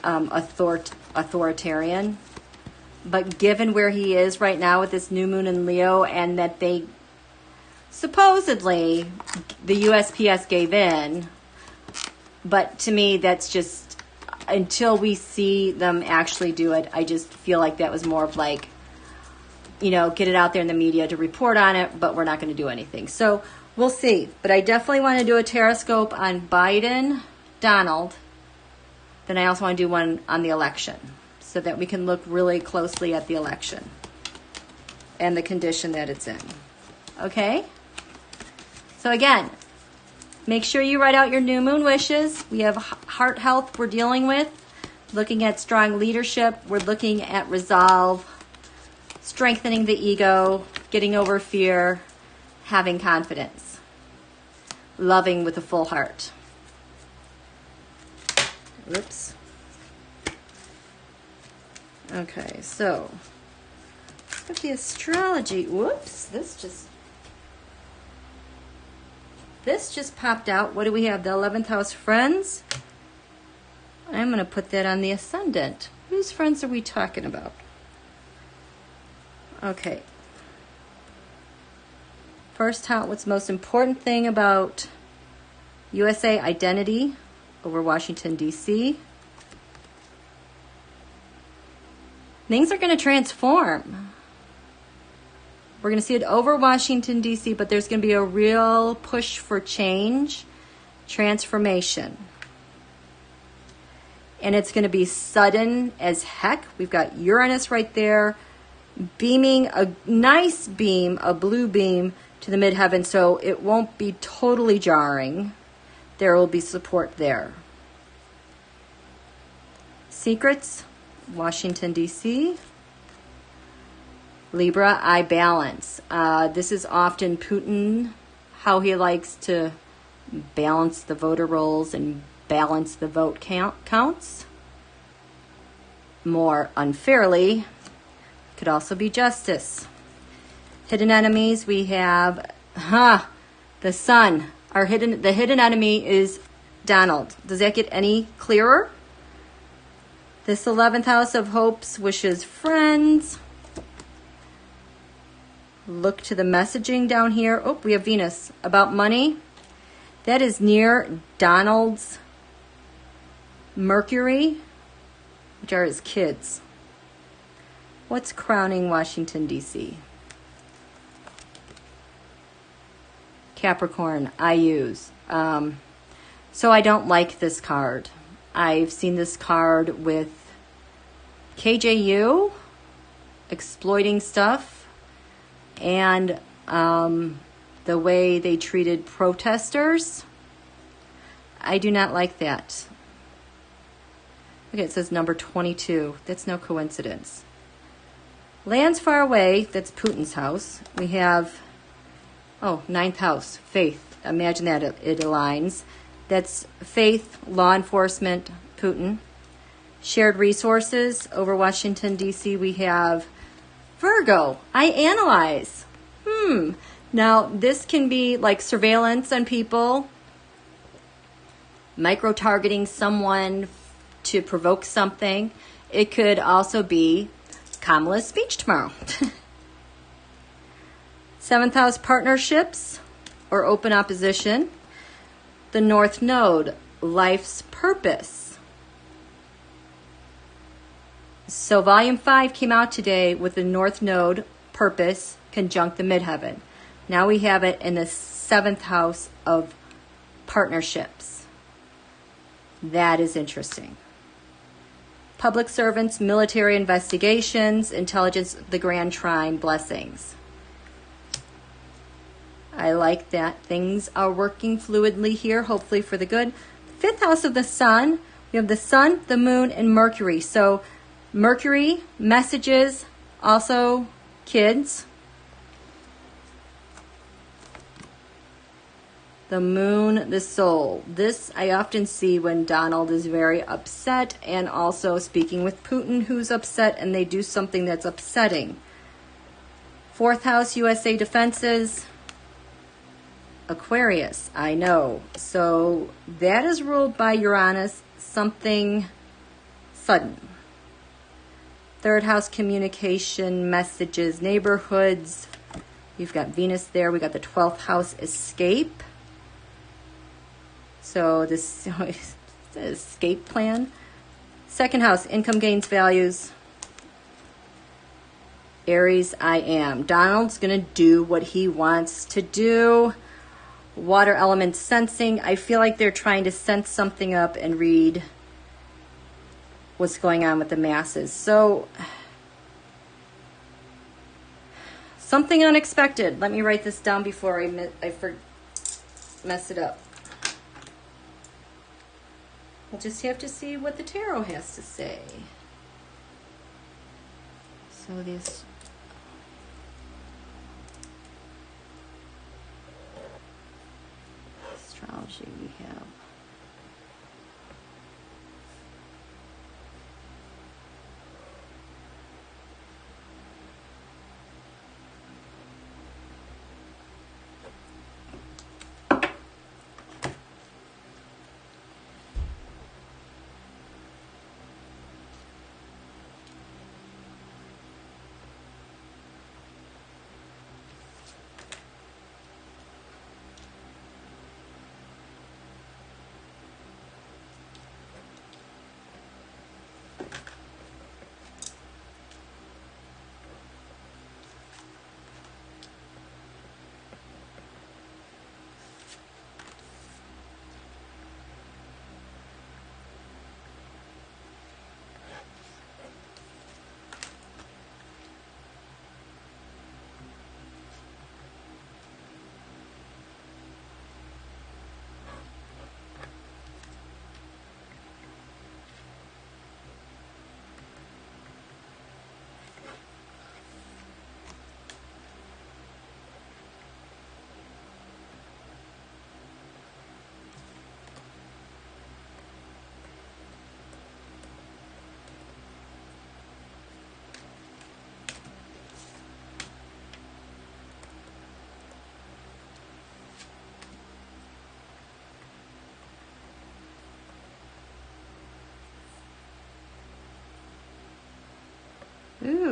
authoritarian. But given where he is right now with this new moon in Leo, and that they supposedly, the USPS gave in, but to me that's just, until we see them actually do it, I just feel like that was more of like, get it out there in the media to report on it, but we're not going to do anything. So we'll see. But I definitely want to do a Tarotscope on Biden, Donald. Then I also want to do one on the election so that we can look really closely at the election and the condition that it's in. Okay? So again, make sure you write out your new moon wishes. We have heart health we're dealing with, looking at strong leadership. We're looking at resolve, strengthening the ego, getting over fear, having confidence, loving with a full heart. Oops. Okay, so with the astrology, whoops, this just, this just popped out. What do we have? The 11th house friends. I'm going to put that on the ascendant. Whose friends are we talking about? Okay. First house, what's the most important thing about USA identity over Washington, D.C.? Things are going to transform. We're going to see it over Washington, D.C., but there's going to be a real push for change, transformation. And it's going to be sudden as heck. We've got Uranus right there, beaming a nice beam, a blue beam, to the midheaven, so it won't be totally jarring. There will be support there. Secrets, Washington, D.C. Libra, I balance. This is often Putin, how he likes to balance the voter rolls and balance the vote counts. More unfairly, could also be justice. Hidden enemies, we have the sun. The hidden enemy is Donald. Does that get any clearer? This 11th house of hopes, wishes, friends. Look to the messaging down here. Oh, we have Venus. About money. That is near Donald's Mercury, which are his kids. What's crowning Washington, D.C.? Capricorn, I use. So I don't like this card. I've seen this card with KJU, exploiting stuff, and the way they treated protesters. I do not like that. Okay, it says number 22. That's no coincidence. Lands far away, that's Putin's house. We have, ninth house, faith. Imagine that it aligns. That's faith, law enforcement, Putin. Shared resources over Washington, D.C. We have Virgo, I analyze. Now, this can be like surveillance on people, micro-targeting someone to provoke something. It could also be Kamala's speech tomorrow. 7th house partnerships or open opposition. The North Node, life's purpose. So volume 5 came out today with the North Node, purpose, conjunct the midheaven. Now we have it in the 7th house of partnerships. That is interesting. Public servants, military investigations, intelligence, the grand trine, blessings. I like that things are working fluidly here, hopefully for the good. 5th house of the sun, we have the sun, the moon, and Mercury. So Mercury, messages, also kids. The moon, the soul. This I often see when Donald is very upset and also speaking with Putin, who's upset, and they do something that's upsetting. 4th house, USA defenses. Aquarius, I know. So that is ruled by Uranus, something sudden. 3rd house, communication, messages, neighborhoods. You've got Venus there. We got the 12th house, escape. So this is the escape plan. 2nd house, income gains, values. Aries, I am. Donald's going to do what he wants to do. Water element sensing. I feel like they're trying to sense something up and read what's going on with the masses. So something unexpected. Let me write this down before I mess it up. We'll just have to see what the tarot has to say. So this astrology we have.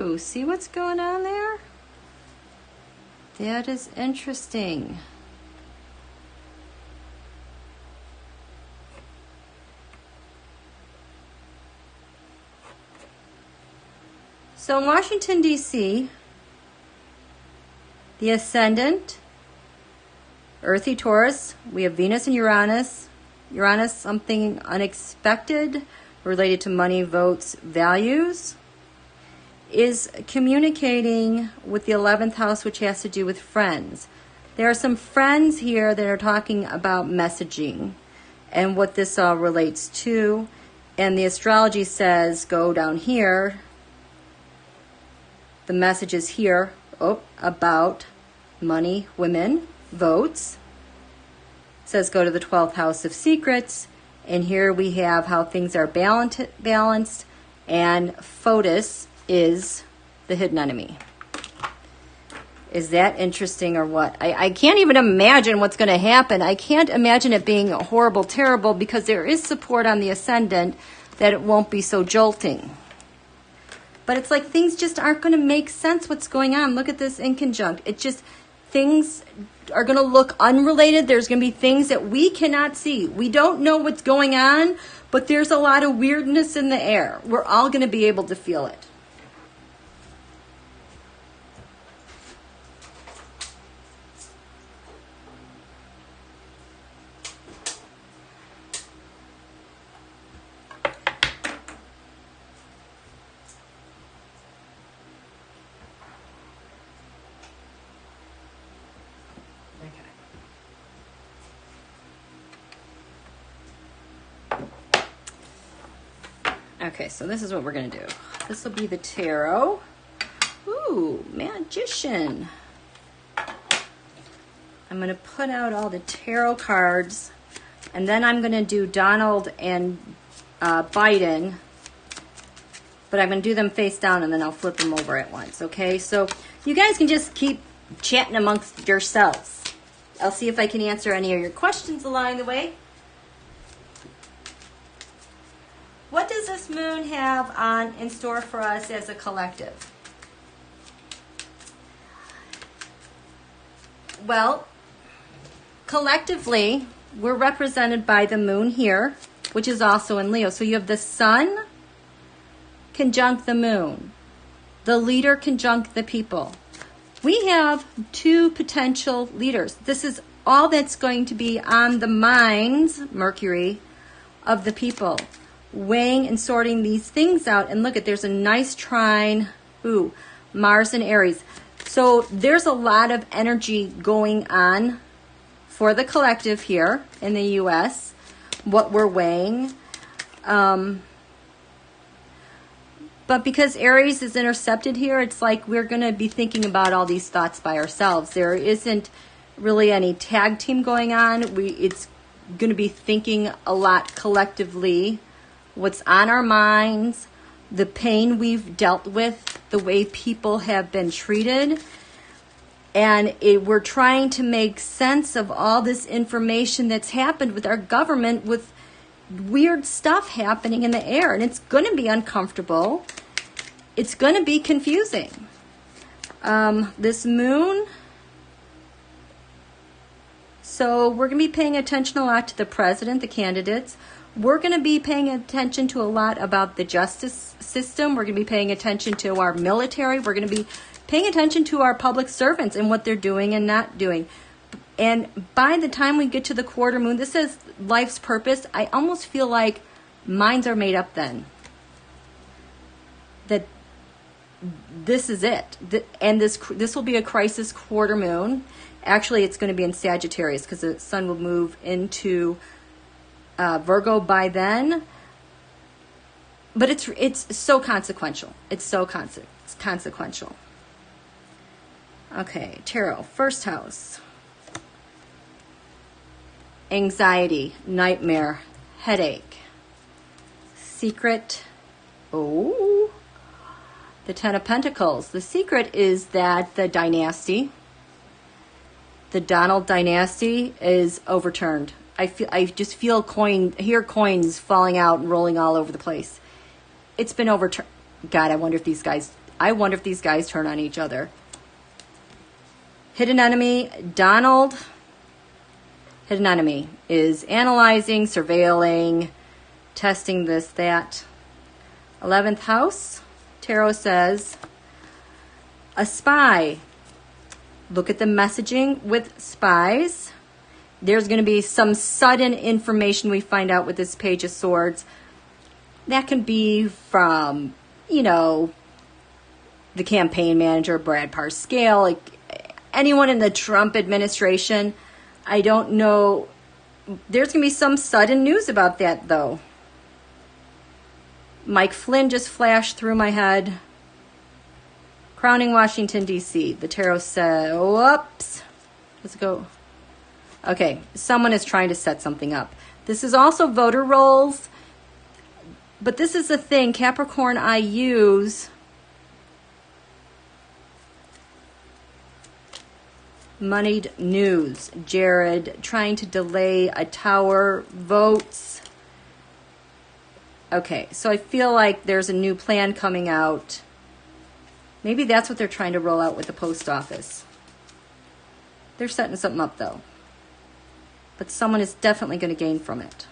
Ooh, see what's going on there? That is interesting. So in Washington, D.C., the ascendant, earthy Taurus, we have Venus and Uranus. Uranus, something unexpected related to money, votes, values, is communicating with the 11th house, which has to do with friends. There are some friends here that are talking about messaging and what this all relates to. And the astrology says, go down here. The message is here about money, women, votes. It says go to the 12th house of secrets. And here we have how things are balanced. And Photis is the hidden enemy. Is that interesting or what? I can't even imagine what's going to happen. I can't imagine it being horrible, terrible, because there is support on the ascendant that it won't be so jolting. But it's like things just aren't going to make sense what's going on. Look at this in conjunct. It just, things are going to look unrelated. There's going to be things that we cannot see. We don't know what's going on, but there's a lot of weirdness in the air. We're all going to be able to feel it. Okay, so this is what we're going to do. This will be the tarot. Ooh, magician. I'm going to put out all the tarot cards, and then I'm going to do Donald and Biden, but I'm going to do them face down, and then I'll flip them over at once, okay? So you guys can just keep chatting amongst yourselves. I'll see if I can answer any of your questions along the way. What does this moon have in store for us as a collective? Well, collectively, we're represented by the moon here, which is also in Leo. So you have the sun conjunct the moon. The leader conjunct the people. We have two potential leaders. This is all that's going to be on the minds, Mercury, of the people. Weighing and sorting these things out. And look at, there's a nice trine. Ooh, Mars and Aries. So there's a lot of energy going on for the collective here in the U.S. What we're weighing. But because Aries is intercepted here, it's like we're going to be thinking about all these thoughts by ourselves. There isn't really any tag team going on. It's going to be thinking a lot collectively. What's on our minds, the pain we've dealt with, the way people have been treated. And we're trying to make sense of all this information that's happened with our government, with weird stuff happening in the air. And it's going to be uncomfortable. It's going to be confusing. This moon. So we're going to be paying attention a lot to the president, the candidates. We're going to be paying attention to a lot about the justice system. We're going to be paying attention to our military. We're going to be paying attention to our public servants and what they're doing and not doing. And by the time we get to the quarter moon, this is life's purpose. I almost feel like minds are made up then. That this is it. And this will be a crisis quarter moon. Actually, it's going to be in Sagittarius because the sun will move into Virgo by then, but it's so consequential. It's so consequential. Okay, tarot, first house. Anxiety, nightmare, headache, secret. Oh, the Ten of Pentacles. The secret is that the dynasty, the Donald dynasty, is overturned. I just hear coins falling out and rolling all over the place. It's been overturned. God, I wonder if these guys I wonder if these guys turn on each other. Hidden enemy, Donald. Hidden enemy is analyzing, surveilling, testing this, that. 11th house, tarot says, a spy. Look at the messaging with spies. There's going to be some sudden information we find out with this Page of Swords. That can be from, you know, the campaign manager, Brad Parscale, like anyone in the Trump administration. I don't know. There's going to be some sudden news about that, though. Mike Flynn just flashed through my head. Crowning Washington, D.C. The tarot said, whoops. Let's go. Okay, someone is trying to set something up. This is also voter rolls. But this is the thing, Capricorn, I use moneyed news. Jared trying to delay a tower votes. Okay, so I feel like there's a new plan coming out. Maybe that's what they're trying to roll out with the post office. They're setting something up, though. But someone is definitely going to gain from it.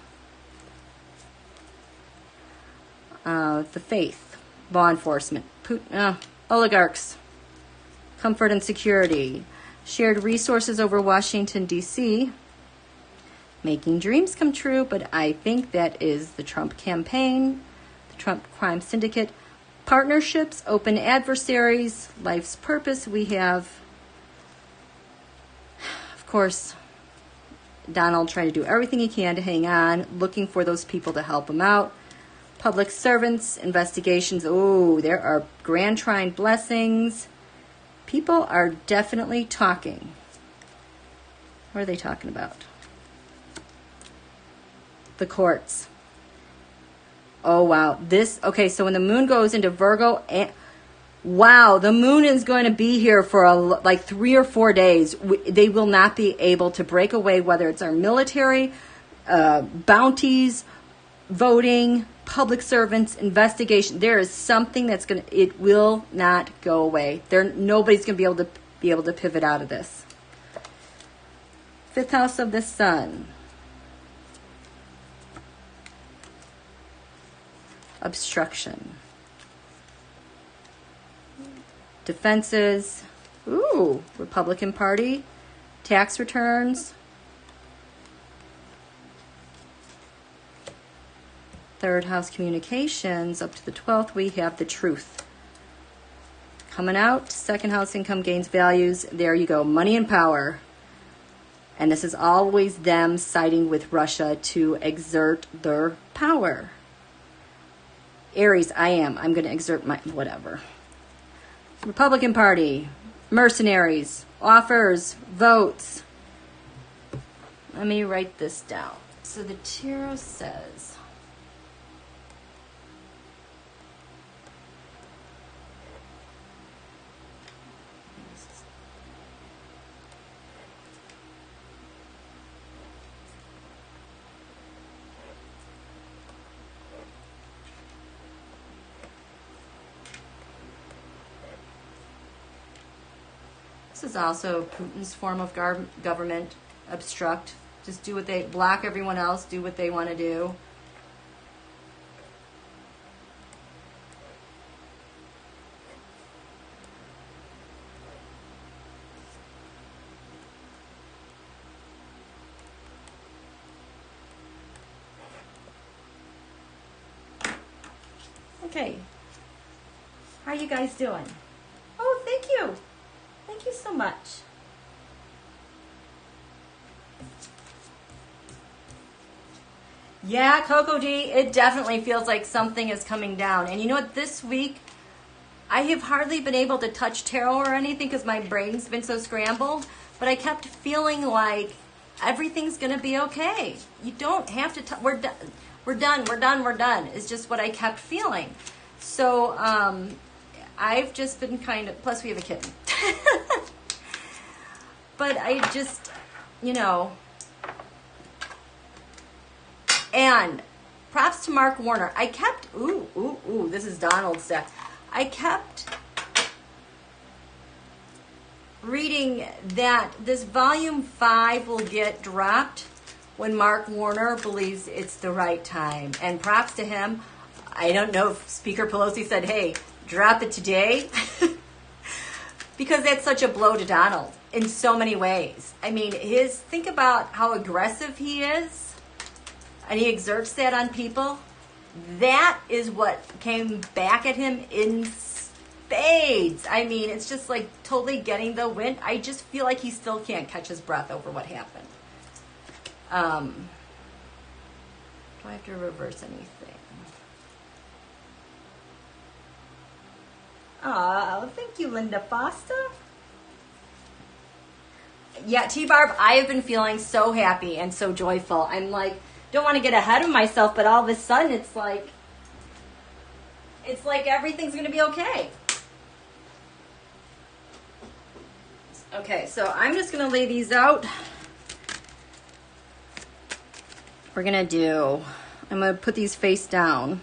The faith, law enforcement, oligarchs, comfort and security, shared resources over Washington, D.C., making dreams come true, but I think that is the Trump campaign, the Trump crime syndicate, partnerships, open adversaries, life's purpose. We have, of course, Donald trying to do everything he can to hang on, looking for those people to help him out. Public servants, investigations. Oh, there are grand trine blessings. People are definitely talking. What are they talking about? The courts. Oh, wow. Okay, so when the moon goes into Virgo, wow, the moon is going to be here for like 3 or 4 days. They will not be able to break away, whether it's our military, bounties, voting, public servants, investigation. There is something that's it will not go away. Nobody's going to be able to pivot out of this. 5th house of the sun. Obstruction. Defenses. Ooh, Republican Party. Tax returns. 3rd house communications. Up to the 12th, we have the truth. Coming out. 2nd house income gains values. There you go. Money and power. And this is always them siding with Russia to exert their power. Aries, I'm going to exert my whatever. Republican Party, mercenaries, offers, votes. Let me write this down. So the tarot says, this is also Putin's form of government, obstruct. Just do what they, block everyone else, do what they want to do. Okay. How are you guys doing? Oh, thank you. Thank you so much. Yeah, Coco D, it definitely feels like something is coming down. And you know what? This week, I have hardly been able to touch tarot or anything because my brain's been so scrambled. But I kept feeling like everything's going to be okay. You don't have to, we're done. We're done. We're done. We're done. It's just what I kept feeling. So, I've just been kind of, plus we have a kitten. But I just, you know, and props to Mark Warner. I kept, this is Donald's deck. I kept reading that this volume 5 will get dropped when Mark Warner believes it's the right time. And props to him. I don't know if Speaker Pelosi said, hey, drop it today. Because that's such a blow to Donald in so many ways. I mean, think about how aggressive he is, and he exerts that on people. That is what came back at him in spades. I mean, it's just like totally getting the wind. I just feel like he still can't catch his breath over what happened. Do I have to reverse anything? Oh, thank you, Linda Foster. Yeah, T-Barb, I have been feeling so happy and so joyful. I'm like, don't want to get ahead of myself, but all of a sudden it's like everything's going to be okay. Okay, so I'm just going to lay these out. I'm going to put these face down.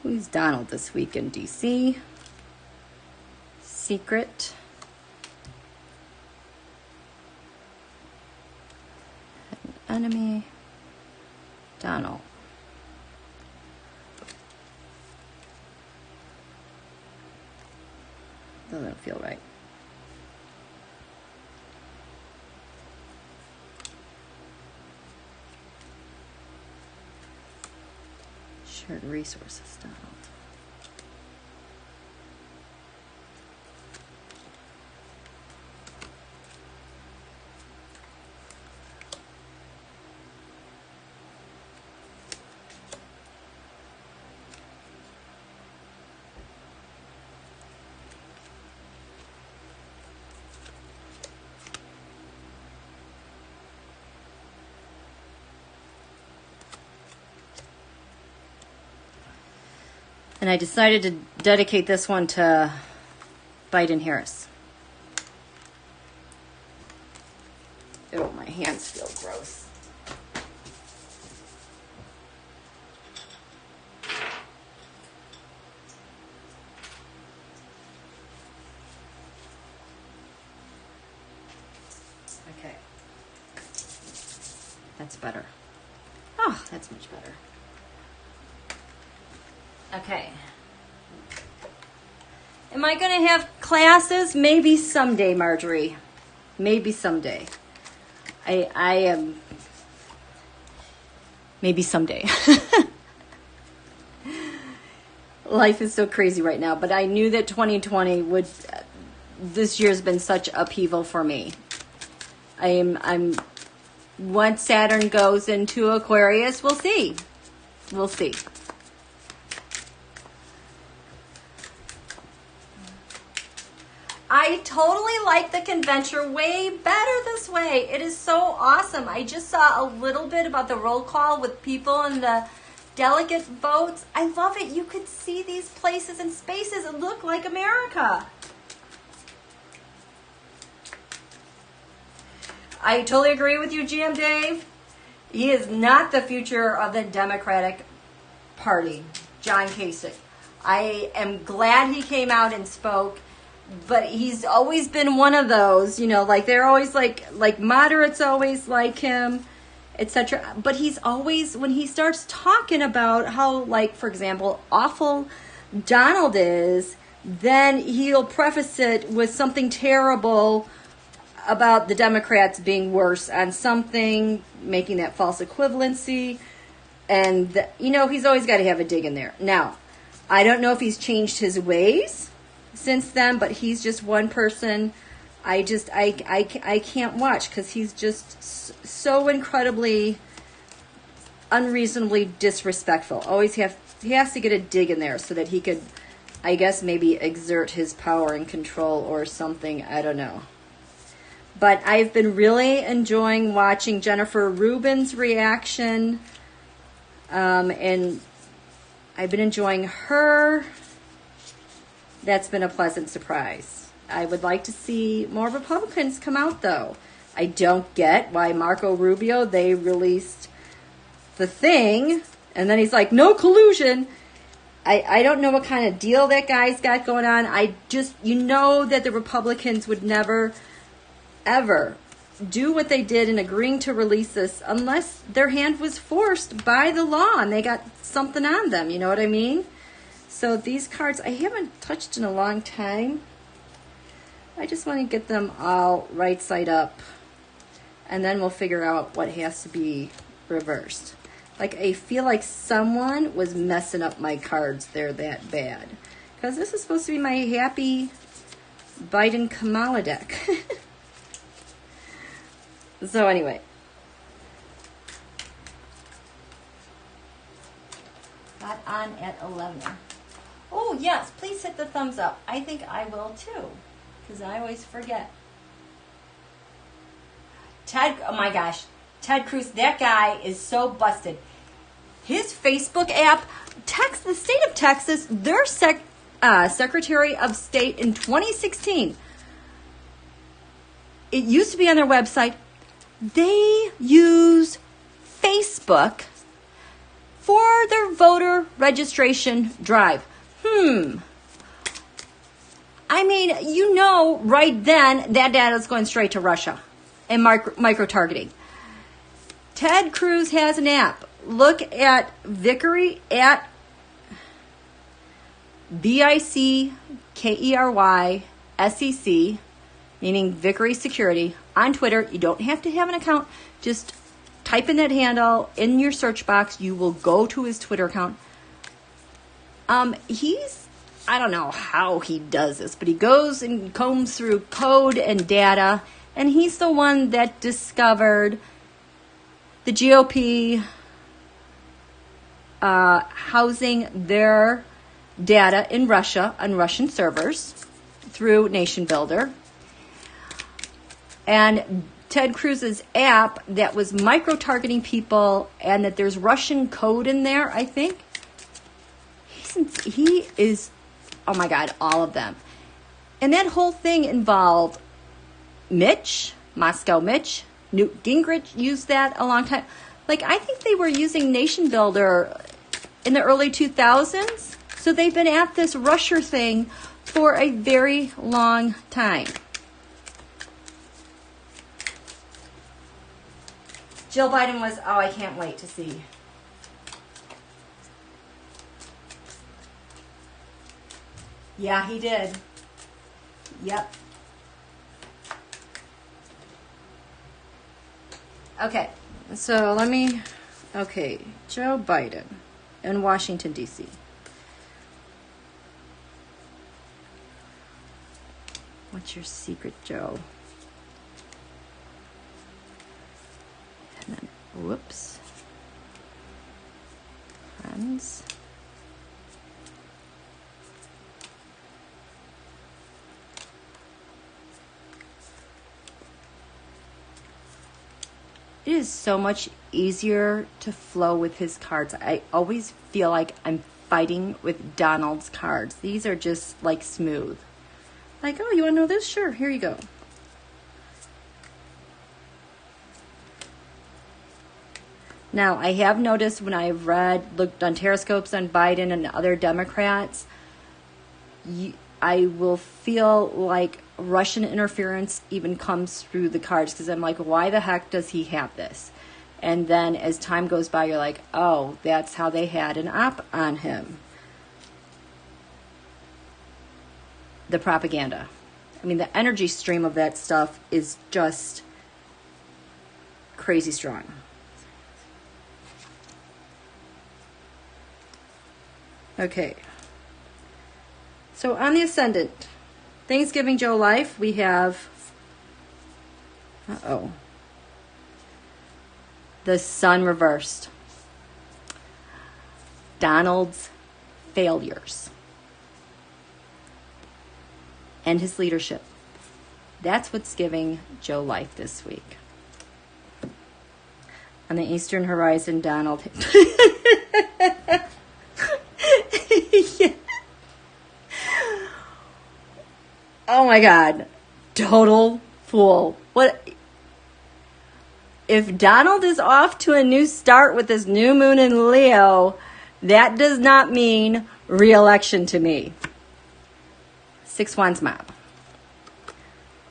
Who's Donald this week in D.C.? Secret. Enemy. Donald. Doesn't feel right. Shared resources, Donald. And I decided to dedicate this one to Biden-Harris. Oh, my hands feel gross. Okay. That's better. Oh, that's much better. Okay. Am I going to have classes? Maybe someday, Marjorie. Maybe someday. I am. Maybe someday. Life is so crazy right now, but I knew that 2020 would. This year's been such upheaval for me. I'm. Once Saturn goes into Aquarius, we'll see. We'll see. I totally like the convention way better this way. It is so awesome. I just saw a little bit about the roll call with people and the delegate votes. I love it. You could see these places and spaces. It looked like America. I totally agree with you, GM Dave. He is not the future of the Democratic Party, John Kasich. I am glad he came out and spoke. But he's always been one of those, like they're always like moderates always like him, etc. But he's always, when he starts talking about how, like, for example, awful Donald is, then he'll preface it with something terrible about the Democrats being worse on something, making that false equivalency. And, he's always got to have a dig in there. Now, I don't know if he's changed his ways since then, but he's just one person I can't watch, because he's just so incredibly unreasonably disrespectful. Always he has to get a dig in there so that he could, I guess, maybe exert his power and control or something. I don't know. But I've been really enjoying watching Jennifer Rubin's reaction, and I've been enjoying her. That's been a pleasant surprise. I would like to see more Republicans come out, though. I don't get why Marco Rubio, they released the thing, and then he's like, no collusion. I don't know what kind of deal that guy's got going on. I just, you know that the Republicans would never, ever do what they did in agreeing to release this unless their hand was forced by the law and they got something on them. You know what I mean? So these cards, I haven't touched in a long time. I just want to get them all right side up. And then we'll figure out what has to be reversed. Like, I feel like someone was messing up my cards. They're that bad. Because this is supposed to be my happy Biden Kamala deck. So anyway. Got on at 11. Oh, yes. Please hit the thumbs up. I think I will too. Because I always forget. Ted, oh my gosh. Ted Cruz, that guy is so busted. His Facebook app, the state of Texas, their Secretary of State in 2016, it used to be on their website, they use Facebook for their voter registration drive. I mean, you know right then that data is going straight to Russia and micro-targeting. Ted Cruz has an app. Look at Vickery at VICKERY meaning Vickery Security, on Twitter. You don't have to have an account. Just type in that handle in your search box. You will go to his Twitter account. I don't know how he does this, but he goes and combs through code and data, and he's the one that discovered the GOP housing their data in Russia on Russian servers through Nation Builder. And Ted Cruz's app that was micro-targeting people and that there's Russian code in there, I think. He is, oh my God, all of them. And that whole thing involved Mitch, Moscow Mitch, Newt Gingrich used that a long time. Like, I think they were using Nation Builder in the early 2000s. So they've been at this Russia thing for a very long time. Jill Biden was, oh, I can't wait to see. Yeah, he did. Yep. Okay, so Joe Biden in Washington, D.C. What's your secret, Joe? And then, whoops. Friends. It is so much easier to flow with his cards. I always feel like I'm fighting with Donald's cards. These are just like smooth. Like, oh, you want to know this? Sure, here you go. Now, I have noticed when I've looked on Tarotscopes on Biden and other Democrats, I will feel like Russian interference even comes through the cards because I'm like, why the heck does he have this? And then as time goes by, you're like, oh, that's how they had an op on him. The propaganda. I mean, the energy stream of that stuff is just crazy strong. Okay. So on the ascendant, Thanksgiving Joe life, we have, the sun reversed. Donald's failures. And his leadership. That's what's giving Joe life this week. On the eastern horizon, Donald. Yeah. Oh my God. Total fool. What? If Donald is off to a new start with this new moon in Leo, that does not mean re-election to me. Six Wands mob.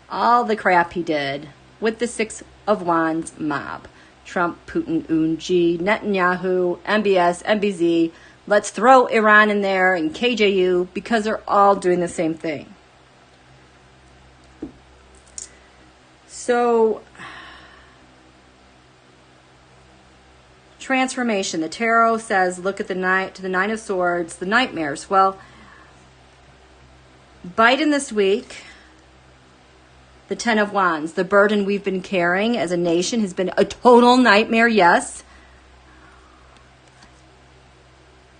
All the crap he did with the Six of Wands mob. Trump, Putin, Unji, Netanyahu, MBS, MBZ. Let's throw Iran in there and KJU because they're all doing the same thing. So, transformation. The tarot says, look at the Nine of Swords, the nightmares. Well, Biden this week, the Ten of Wands, the burden we've been carrying as a nation has been a total nightmare, yes.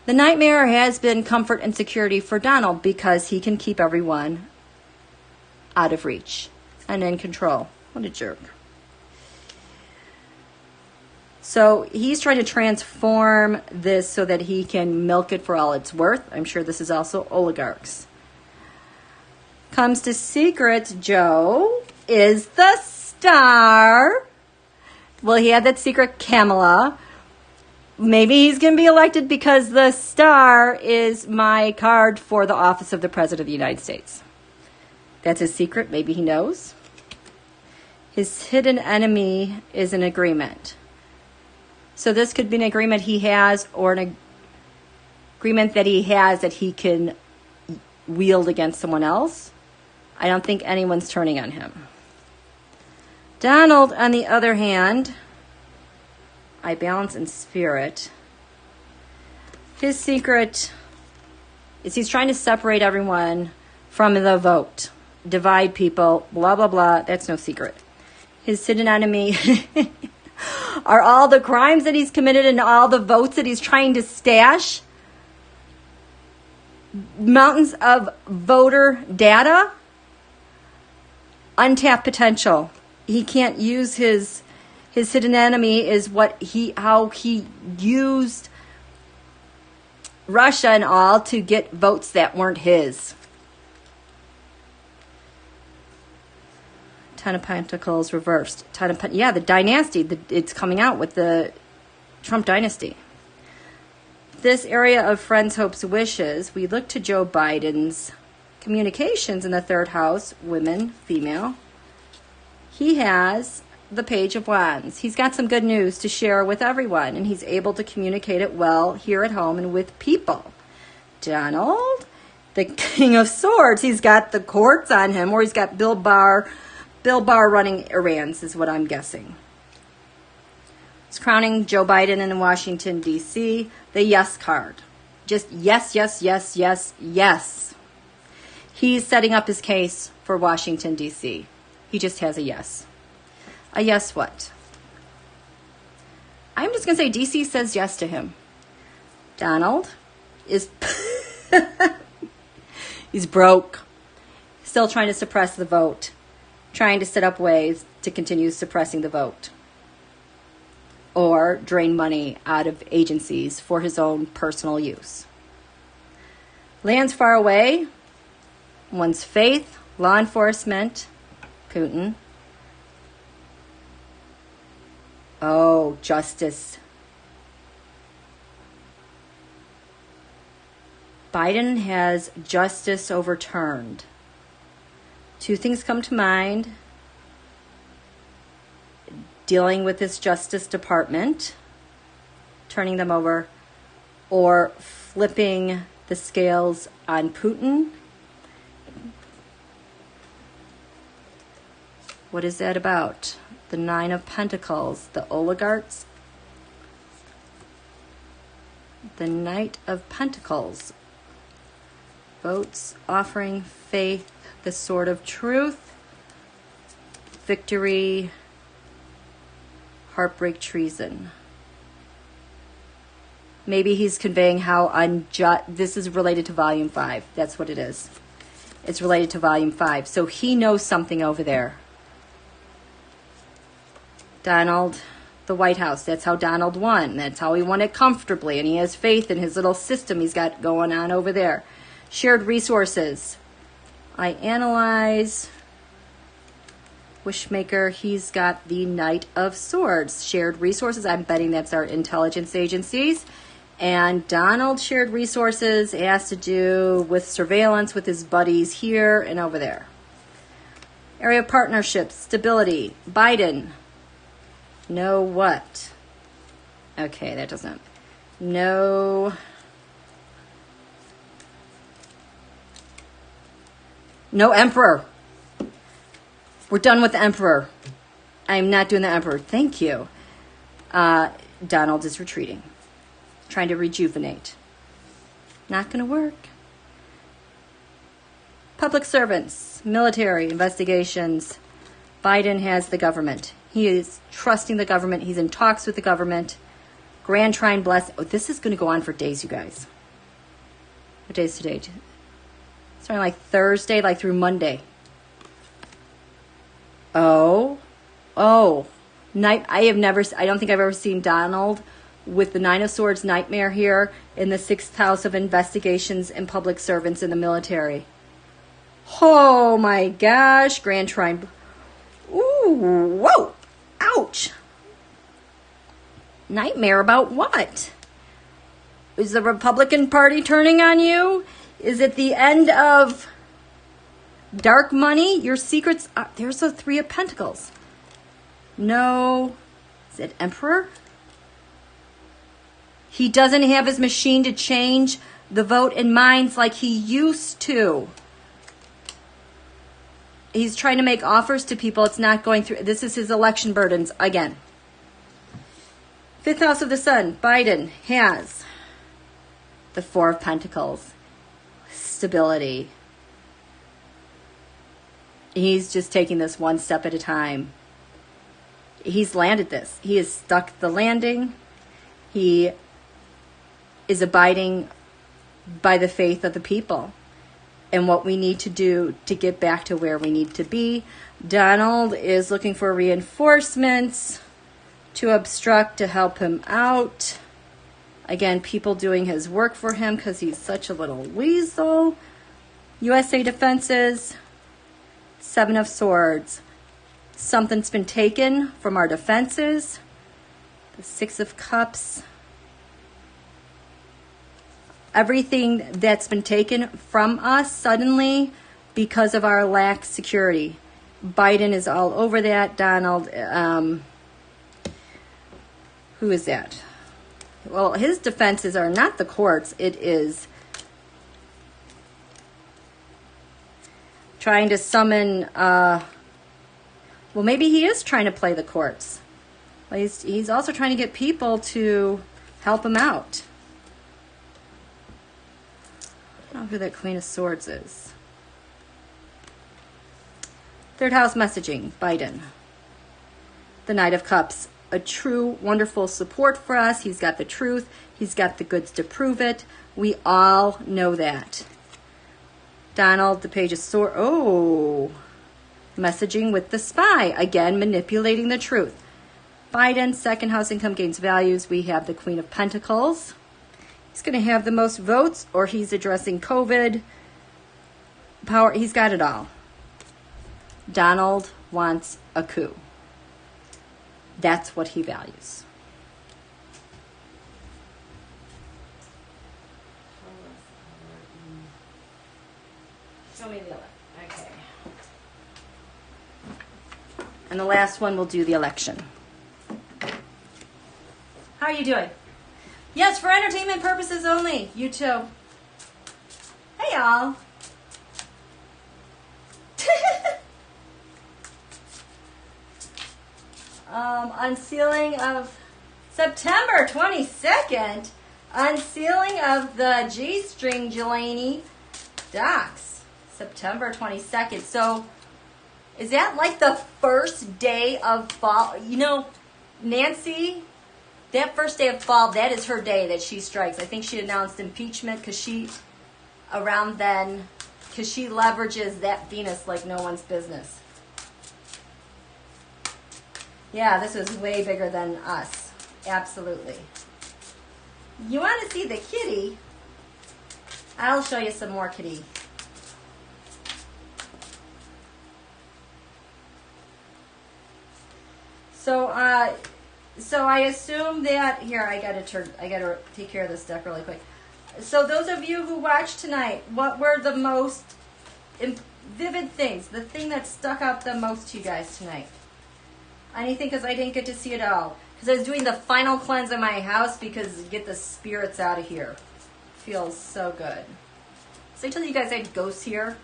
The nightmare has been comfort and security for Donald because he can keep everyone out of reach and in control. What a jerk. So he's trying to transform this so that he can milk it for all it's worth. I'm sure this is also oligarchs. Comes to secrets, Joe is the star. Well, he had that secret Kamala. Maybe he's going to be elected because the star is my card for the office of the President of the United States. That's his secret. Maybe he knows. His hidden enemy is an agreement. So this could be an agreement he has or an agreement that he has that he can wield against someone else. I don't think anyone's turning on him. Donald, on the other hand, I balance in spirit. His secret is he's trying to separate everyone from the vote. Divide people, blah, blah, blah. That's no secret. His hidden enemy are all the crimes that he's committed and all the votes that he's trying to stash. Mountains of voter data. Untapped potential. He can't use his hidden enemy is how he used Russia and all to get votes that weren't his. Ten of Pentacles reversed. The dynasty. It's coming out with the Trump dynasty. This area of friends, hopes, wishes. We look to Joe Biden's communications in the third house, women, female. He has the Page of Wands. He's got some good news to share with everyone, and he's able to communicate it well here at home and with people. Donald, the King of Swords. He's got the courts on him, or he's got Bill Barr running errands, is what I'm guessing. It's crowning Joe Biden in Washington, D.C. The yes card. Just yes, yes, yes, yes, yes. He's setting up his case for Washington, D.C. He just has a yes. A yes what? I'm just going to say D.C. says yes to him. Donald is... he's broke. Still trying to suppress the vote. Trying to set up ways to continue suppressing the vote. Or drain money out of agencies for his own personal use. Lands far away. One's faith, law enforcement, Putin. Oh, justice. Biden has justice overturned. Two things come to mind. Dealing with this Justice Department, turning them over, or flipping the scales on Putin. What is that about? The Nine of Pentacles, the oligarchs. The Knight of Pentacles. Votes, offering, faith, the Sword of Truth, victory, heartbreak, treason. Maybe he's conveying how unjust. This is related to Volume 5. That's what it is. It's related to Volume 5. So he knows something over there. Donald, the White House. That's how Donald won. That's how he won it comfortably. And he has faith in his little system he's got going on over there. Shared resources. I analyze. Wishmaker, he's got the Knight of Swords. Shared resources. I'm betting that's our intelligence agencies. And Donald shared resources. It has to do with surveillance with his buddies here and over there. Area of partnerships, stability. Biden. No what? Okay, that doesn't. No. No emperor. We're done with the emperor. I'm not doing the emperor. Thank you. Donald is retreating. Trying to rejuvenate. Not going to work. Public servants, military, investigations. Biden has the government. He is trusting the government. He's in talks with the government. Grand Trine bless. Oh, this is going to go on for days, you guys. What day is today? Starting like Thursday, like through Monday. Oh. I don't think I've ever seen Donald with the Nine of Swords nightmare here in the 6th house of investigations and public servants in the military. Oh my gosh. Grand Trine. Ooh, whoa. Ouch. Nightmare about what? Is the Republican Party turning on you? Is it the end of dark money? Your secrets. There's a 3 of Pentacles. No. Is it Emperor? He doesn't have his machine to change the vote in minds like he used to. He's trying to make offers to people. It's not going through. This is his election burdens again. 5th house of the sun. Biden has the 4 of Pentacles. Stability. He's just taking this one step at a time. He's landed this. He has stuck the landing. He is abiding by the faith of the people and what we need to do to get back to where we need to be. Donald is looking for reinforcements to obstruct to help him out. Again, people doing his work for him because he's such a little weasel. USA defenses. 7 of Swords. Something's been taken from our defenses. The 6 of Cups. Everything that's been taken from us suddenly because of our lack of security. Biden is all over that. Donald, who is that? Well, his defenses are not the courts. It is trying to summon, well, maybe he is trying to play the courts. He's also trying to get people to help him out. I don't know who that Queen of Swords is. 3rd house messaging, Biden. The Knight of Cups, a true, wonderful support for us. He's got the truth. He's got the goods to prove it. We all know that. Donald, the Page of Swords. Oh, messaging with the Spy. Again, manipulating the truth. Biden, 2nd house income gains values. We have the Queen of Pentacles. He's going to have the most votes, or he's addressing COVID. Power, he's got it all. Donald wants a coup. That's what he values. Show me the election. Okay. And the last one, we'll do the election. How are you doing? Yes, for entertainment purposes only. You too. Hey, y'all. Unsealing of September 22nd. Unsealing of the G-string Elaine docs. September 22nd. So, is that like the first day of fall? You know, Nancy, that first day of fall, that is her day that she strikes. I think she announced impeachment because she leverages that Venus like no one's business. Yeah, this was way bigger than us. Absolutely. You want to see the kitty? I'll show you some more kitty. So, So I assume that here I gotta take care of this deck really quick. So those of you who watched tonight, what were the most vivid things? The thing that stuck out the most to you guys tonight? Anything? Because I didn't get to see it all. Because I was doing the final cleanse in my house because get the spirits out of here. Feels so good. So I told you guys I had ghosts here.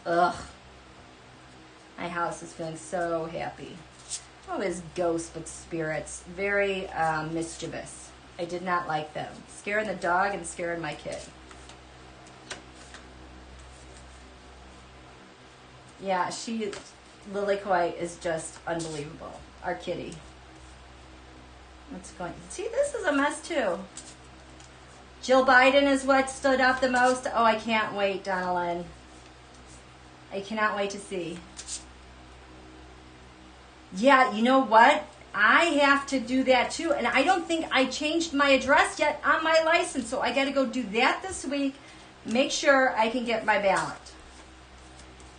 Ugh. My house is feeling so happy. Oh, it's ghosts, but spirits. Very mischievous. I did not like them. Scaring the dog and scaring my kid. Yeah, Lily Coy is just unbelievable. Our kitty. What's going on? See, this is a mess too. Jill Biden is what stood out the most. Oh, I can't wait, Donnalynne. I cannot wait to see. Yeah, you know what? I have to do that too. And I don't think I changed my address yet on my license. So I got to go do that this week. Make sure I can get my ballot.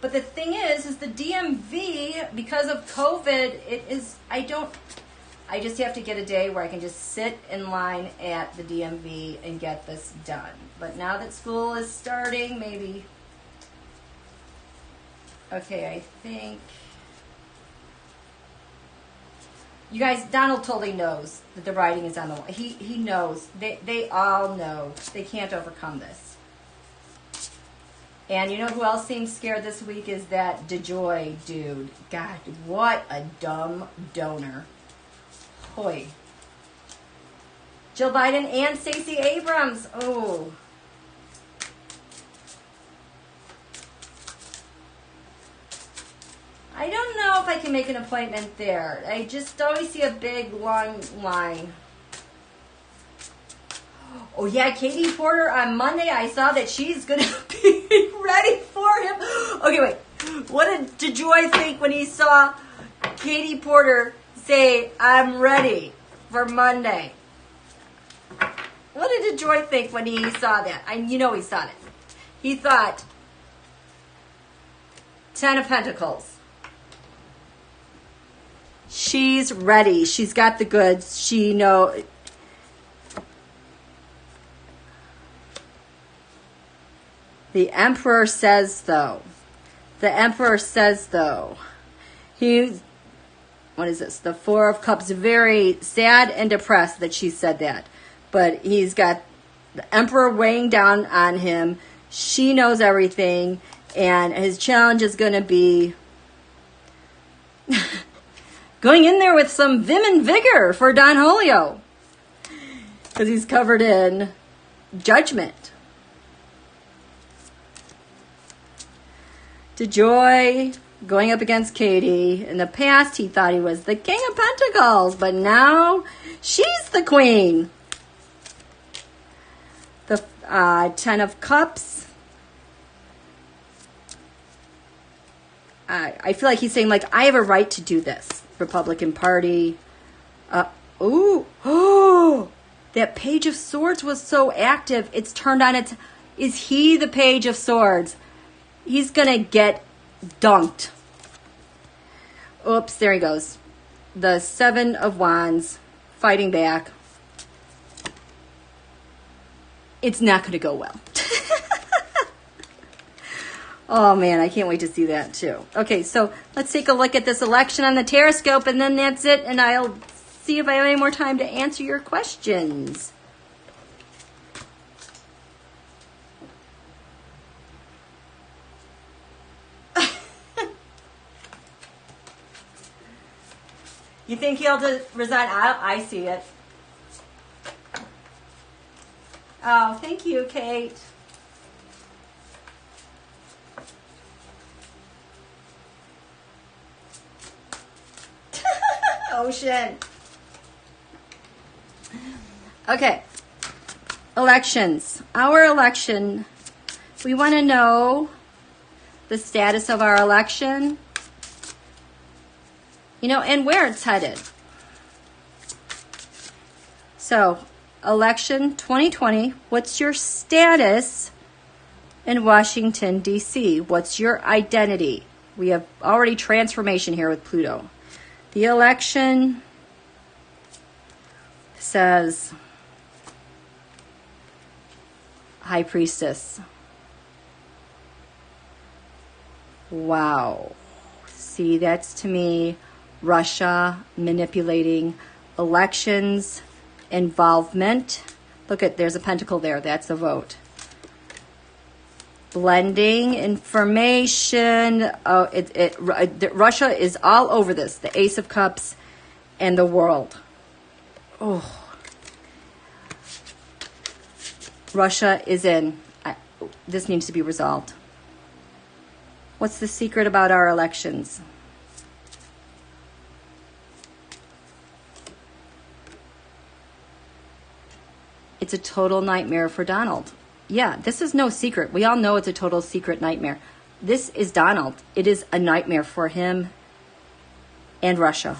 But the thing is the DMV, because of COVID, I just have to get a day where I can just sit in line at the DMV and get this done. But now that school is starting, maybe. Okay, I think. You guys, Donald totally knows that the writing is on the wall. He knows. They all know. They can't overcome this. And you know who else seems scared this week is that DeJoy dude. God, what a dumb donor. Hoy. Jill Biden and Stacey Abrams. Oh. I don't know if I can make an appointment there. I just always see a big, long line. Oh, yeah, Katie Porter on Monday, I saw that she's going to be ready for him. Okay, wait. What did DeJoy think when he saw Katie Porter say, I'm ready for Monday? What did DeJoy think when he saw that? You know he saw it. He thought, 10 of Pentacles. She's ready. She's got the goods. She knows. The Emperor says, though. What is this? The Four of Cups. Very sad and depressed that she said that. But he's got the Emperor weighing down on him. She knows everything. And his challenge is going to be going in there with some vim and vigor for Don Julio. Because he's covered in judgment. DeJoy going up against Katie. In the past, he thought he was the King of Pentacles, but now she's the Queen. The 10 of Cups. I feel like he's saying, like, I have a right to do this. Republican Party. That Page of Swords was so active. It's turned on its... Is he the Page of Swords? He's going to get dunked. Oops, there he goes. The 7 of Wands fighting back. It's not going to go well. Oh, man, I can't wait to see that, too. Okay, so let's take a look at this election on the Tarotscope, and then that's it, and I'll see if I have any more time to answer your questions. You think he'll resign? I see it. Oh, thank you, Kate. Ocean. Okay. Elections. Our election. We want to know the status of our election. And where it's headed. So, election 2020, what's your status in Washington, D.C.? What's your identity? We have already transformation here with Pluto. The election says High Priestess. Wow. See, that's to me Russia manipulating elections, involvement. Look at, there's a pentacle there. That's a vote. Blending information. Oh, Russia is all over this. The Ace of Cups and the World. Oh. Russia is in. This needs to be resolved. What's the secret about our elections? It's a total nightmare for Donald. Yeah, this is no secret. We all know it's a total secret nightmare. This is Donald. It is a nightmare for him and Russia.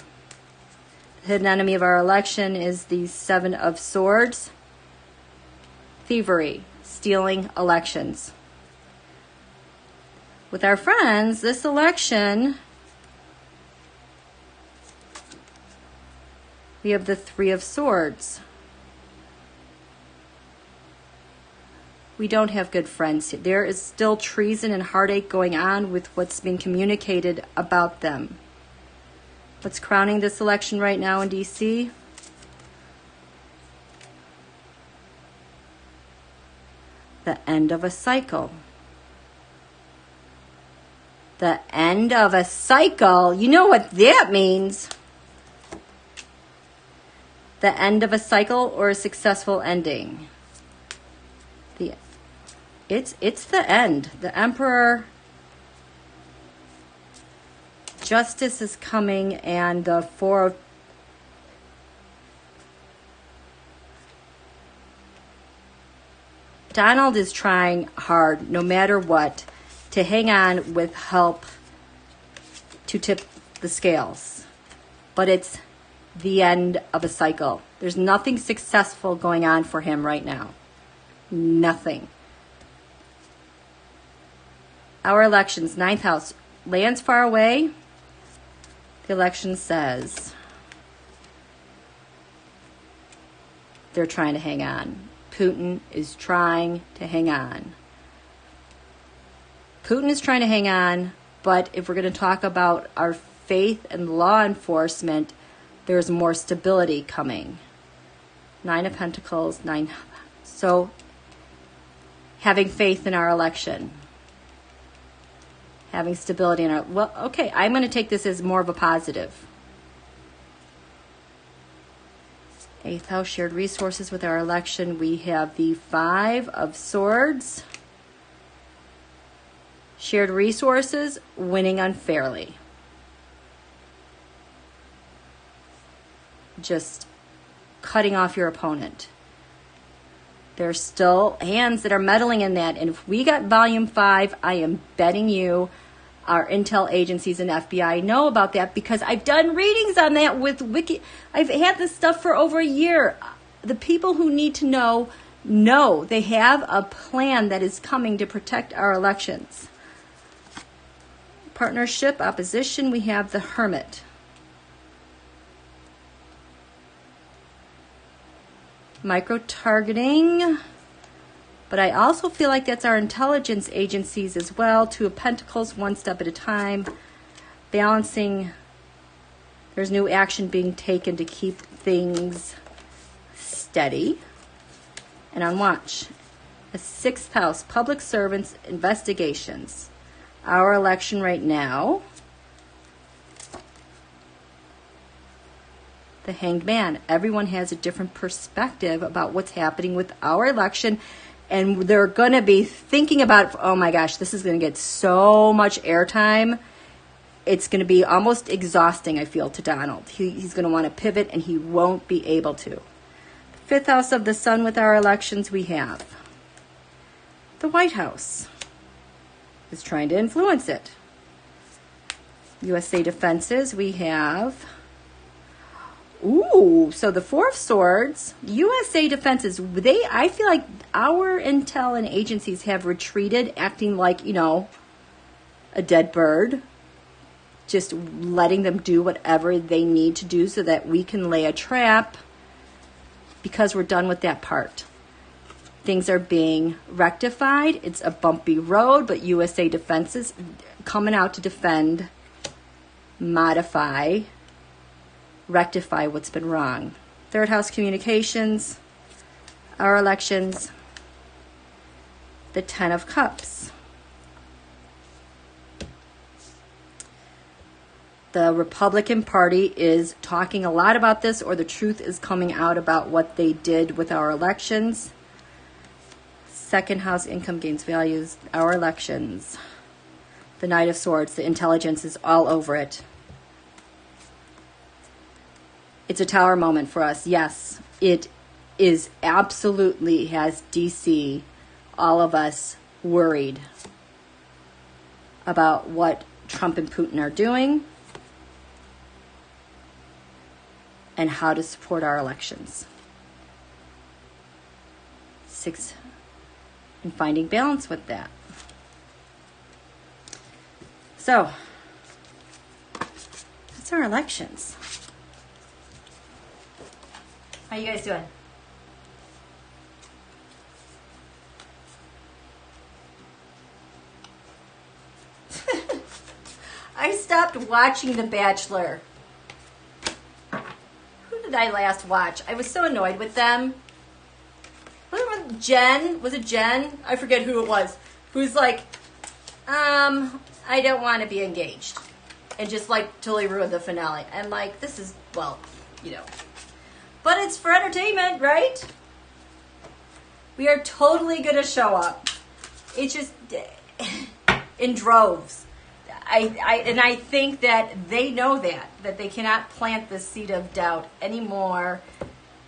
The hidden enemy of our election is the Seven of Swords. Thievery, stealing elections. With our friends, this election, we have the Three of Swords. We don't have good friends. There is still treason and heartache going on with what's been communicated about them. What's crowning this election right now in D.C.? The end of a cycle. The end of a cycle. You know what that means. The end of a cycle or a successful ending. It's the end. The Emperor. Justice is coming, and the Four of Donald is trying hard, no matter what, to hang on with help to tip the scales. But it's the end of a cycle. There's nothing successful going on for him right now. Nothing. Our elections, 9th house, lands far away. The election says they're trying to hang on. Putin is trying to hang on. Putin is trying to hang on, but if we're going to talk about our faith and law enforcement, there's more stability coming. 9 of Pentacles, 9. So, having faith in our election. Having stability in our... Well, okay, I'm going to take this as more of a positive. 8th house, shared resources with our election. We have the 5 of Swords. Shared resources, winning unfairly. Just cutting off your opponent. There's still hands that are meddling in that. And if we got volume 5, I am betting you our intel agencies and FBI know about that, because I've done readings on that with Wiki. I've had this stuff for over a year. The people who need to know they have a plan that is coming to protect our elections. Partnership, opposition, we have the Hermit. Micro-targeting, but I also feel like that's our intelligence agencies as well. 2 of Pentacles, one step at a time. Balancing, there's new action being taken to keep things steady. And on watch, the 6th house, public servants, investigations. Our election right now, the Hanged Man. Everyone has a different perspective about what's happening with our election, and they're going to be thinking about, oh my gosh, this is going to get so much airtime. It's going to be almost exhausting, I feel, to Donald. He's going to want to pivot, and he won't be able to. The 5th house of the Sun with our elections, we have the White House is trying to influence it. USA defenses, we have... Ooh, so the 4 of Swords, USA defenses, I feel like our intel and agencies have retreated, acting like, a dead bird, just letting them do whatever they need to do so that we can lay a trap because we're done with that part. Things are being rectified. It's a bumpy road, but USA Defense is coming out to defend, modify, rectify what's been wrong. Third house communications, our elections, the 10 of Cups. The Republican Party is talking a lot about this, or the truth is coming out about what they did with our elections. Second house, income gains values, our elections. The Knight of Swords, the intelligence is all over it. It's a tower moment for us. Yes, it is absolutely, has DC, all of us worried about what Trump and Putin are doing and how to support our elections. 6, and finding balance with that. So, that's our elections. How you guys doing? I stopped watching The Bachelor. Who did I last watch? I was so annoyed with them. Jen? Was it Jen? I forget who it was. Who's like, I don't want to be engaged. And just like totally ruined the finale. And like, this is, well, you know. But it's for entertainment, right? We are totally going to show up. It's just in droves. I think that they know that they cannot plant the seed of doubt anymore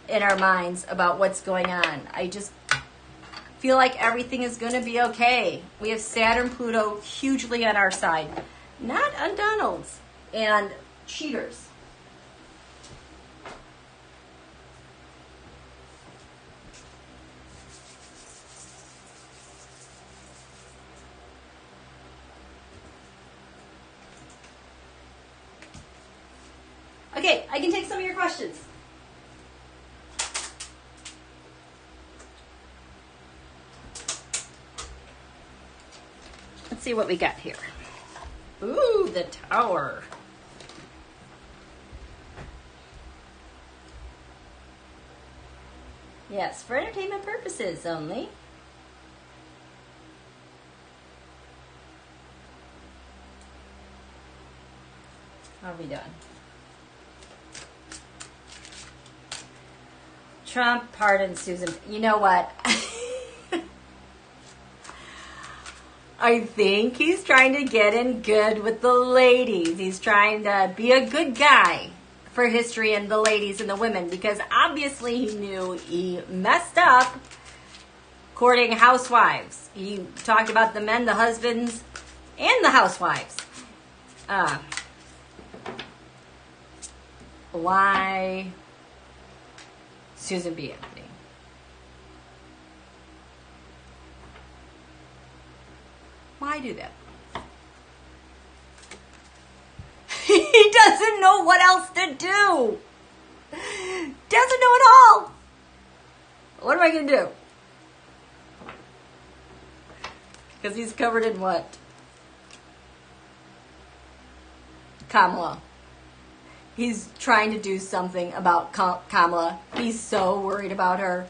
in our minds about what's going on. I just feel like everything is going to be okay. We have Saturn-Pluto hugely on our side. Not on Donald's and cheaters. Okay, I can take some of your questions. Let's see what we got here. Ooh, the Tower. Yes, for entertainment purposes only. How are we doing? Trump pardoned Susan. You know what? I think he's trying to get in good with the ladies. He's trying to be a good guy for history and the ladies and the women, because obviously he knew he messed up courting housewives. He talked about the men, the husbands, and the housewives. Why Susan B. Anthony? Why do that? He doesn't know what else to do. Doesn't know at all. What am I going to do? Because he's covered in what? Kamala. He's trying to do something about Kamala. He's so worried about her.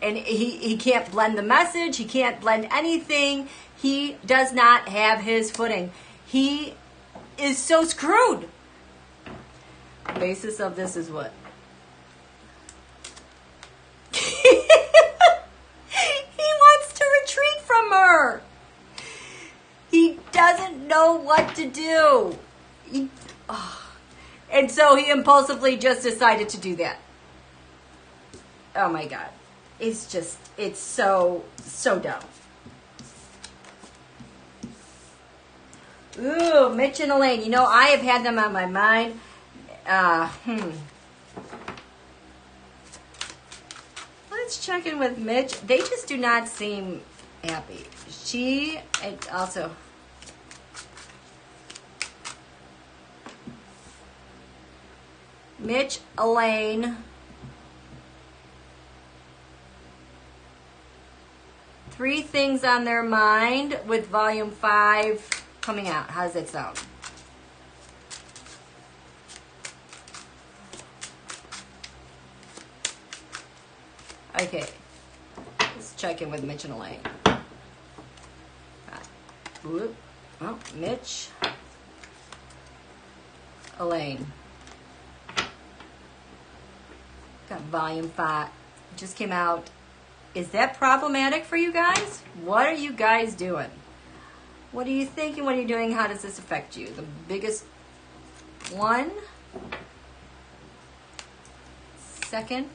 And he can't blend the message. He can't blend anything. He does not have his footing. He is so screwed. The basis of this is what? He wants to retreat from her. He doesn't know what to do. And so he impulsively just decided to do that. Oh my God. It's just, it's so dumb. Ooh, Mitch and Elaine. You know, I have had them on my mind. Let's check in with Mitch. They just do not seem happy. She, and also... Mitch, Elaine. Three things on their mind with volume 5 coming out. How does that sound? Okay. Let's check in with Mitch and Elaine. Whoop. Oh, Mitch. Elaine. Got volume 5. Just came out. Is that problematic for you guys? What are you guys doing? What are you thinking? What are you doing? How does this affect you? The biggest one. Second.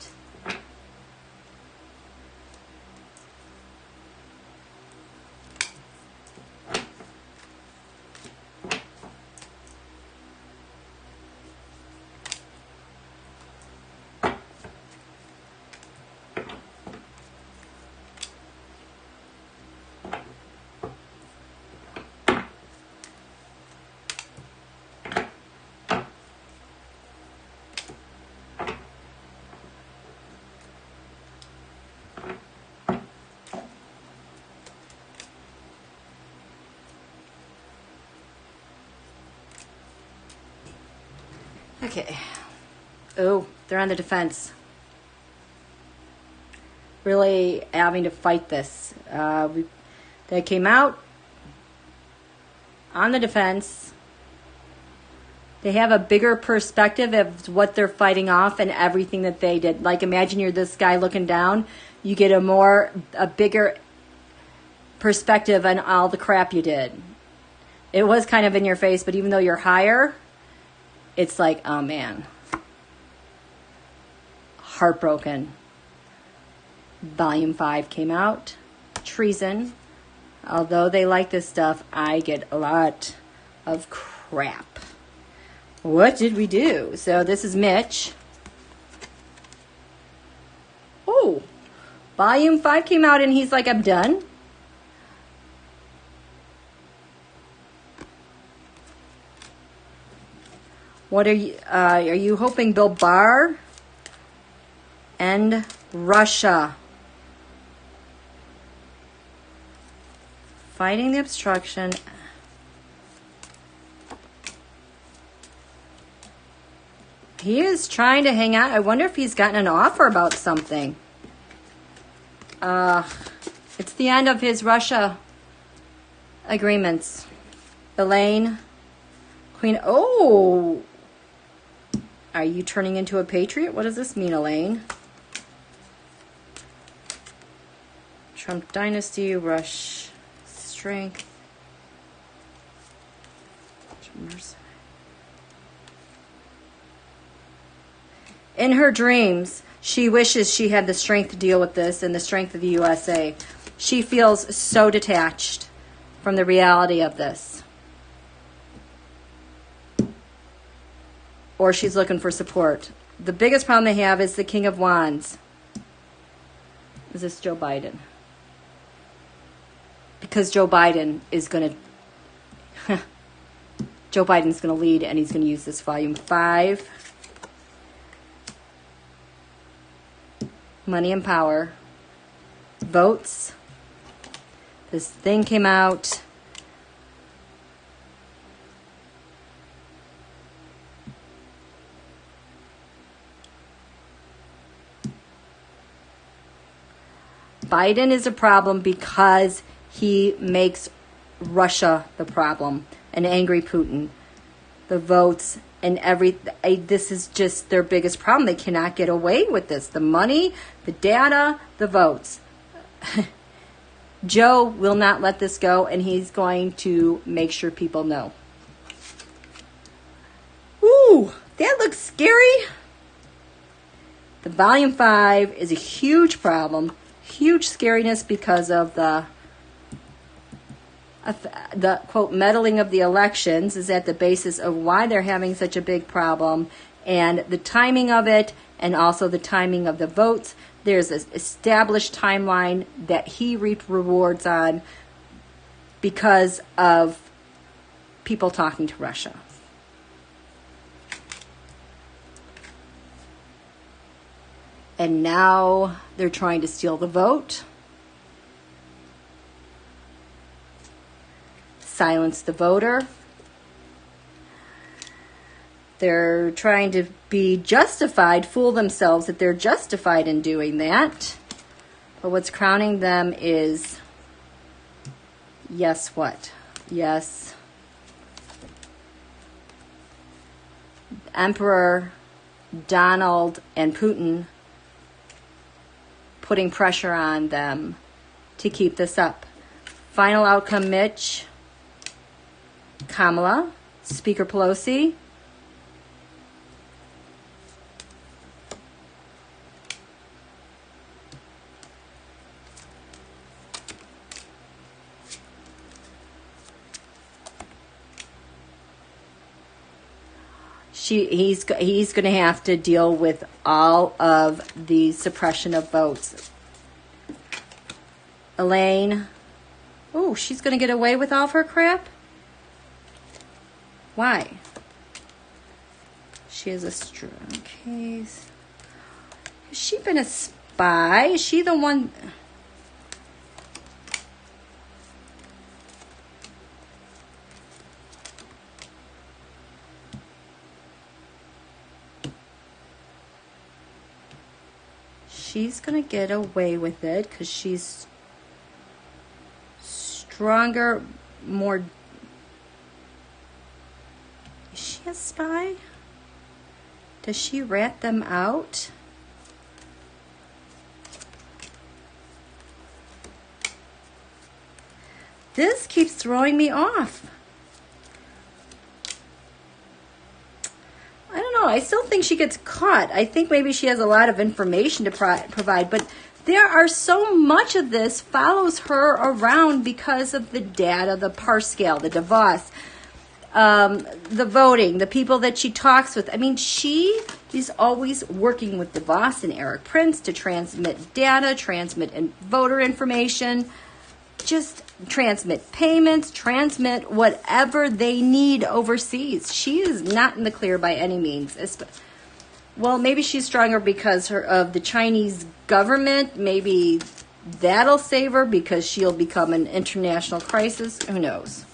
Okay. Oh, they're on the defense. Really having to fight this. They came out on the defense. They have a bigger perspective of what they're fighting off and everything that they did. Like, imagine you're this guy looking down. You get a bigger perspective on all the crap you did. It was kind of in your face, but even though you're higher, it's like, oh man, heartbroken. Volume 5 came out. Treason. Although they like this stuff, I get a lot of crap. What did we do? So this is Mitch. Oh, volume 5 came out and he's like, I'm done. What are you hoping Bill Barr and Russia? Fighting the obstruction. He is trying to hang out. I wonder if he's gotten an offer about something. It's the end of his Russia agreements. Elaine, Queen. Oh, are you turning into a patriot? What does this mean, Elaine? Trump dynasty, Rush, strength. In her dreams, she wishes she had the strength to deal with this and the strength of the USA. She feels so detached from the reality of this. Or she's looking for support. The biggest problem they have is the King of Wands. Is this Joe Biden? Because Joe Biden is going to... Joe Biden's going to lead, and he's going to use this volume 5. Money and power. Votes. This thing came out. Biden is a problem because he makes Russia the problem, an angry Putin, the votes, and this is just their biggest problem. They cannot get away with this. The money, the data, the votes. Joe will not let this go, and he's going to make sure people know. Ooh, that looks scary. The volume 5 is a huge problem. Huge scariness because of the quote meddling of the elections is at the basis of why they're having such a big problem, and the timing of it, and also the timing of the votes. There's an established timeline that he reaped rewards on because of people talking to Russia. And now they're trying to steal the vote, silence the voter. They're trying to be justified, fool themselves that they're justified in doing that. But what's crowning them is, yes, what? Yes. Emperor Donald and Putin putting pressure on them to keep this up. Final outcome, Mitch, Kamala, Speaker Pelosi. He's going to have to deal with all of the suppression of votes. Elaine, oh, she's going to get away with all of her crap? Why? She has a strong case. Has she been a spy? Is she the one? She's going to get away with it because she's stronger, more... Is she a spy? Does she rat them out? This keeps throwing me off. I don't know. I still think she gets caught. I think maybe she has a lot of information to provide, but there are so much of this follows her around because of the data, the Parscale, the DeVos, the voting, the people that she talks with. I mean, she is always working with DeVos and Eric Prince to transmit data, transmit voter information, just transmit payments, transmit whatever they need overseas. She is not in the clear by any means. Well, maybe she's stronger because of the Chinese government. Maybe that'll save her because she'll become an international crisis. Who knows?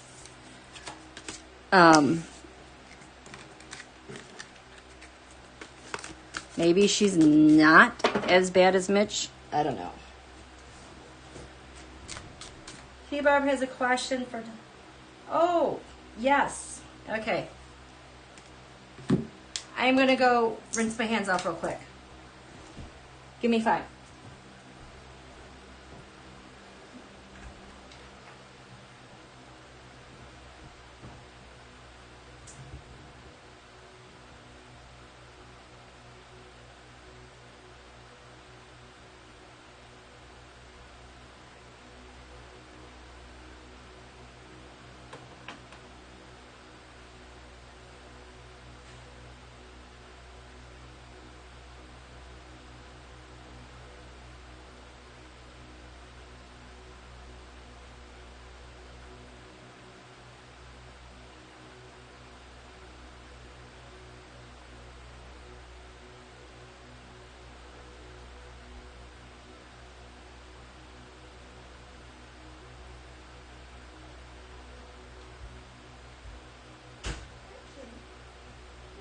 Maybe she's not as bad as Mitch. I don't know. T-Bob has a question for... Oh, yes. Okay. I'm going to go rinse my hands off real quick. Give me 5.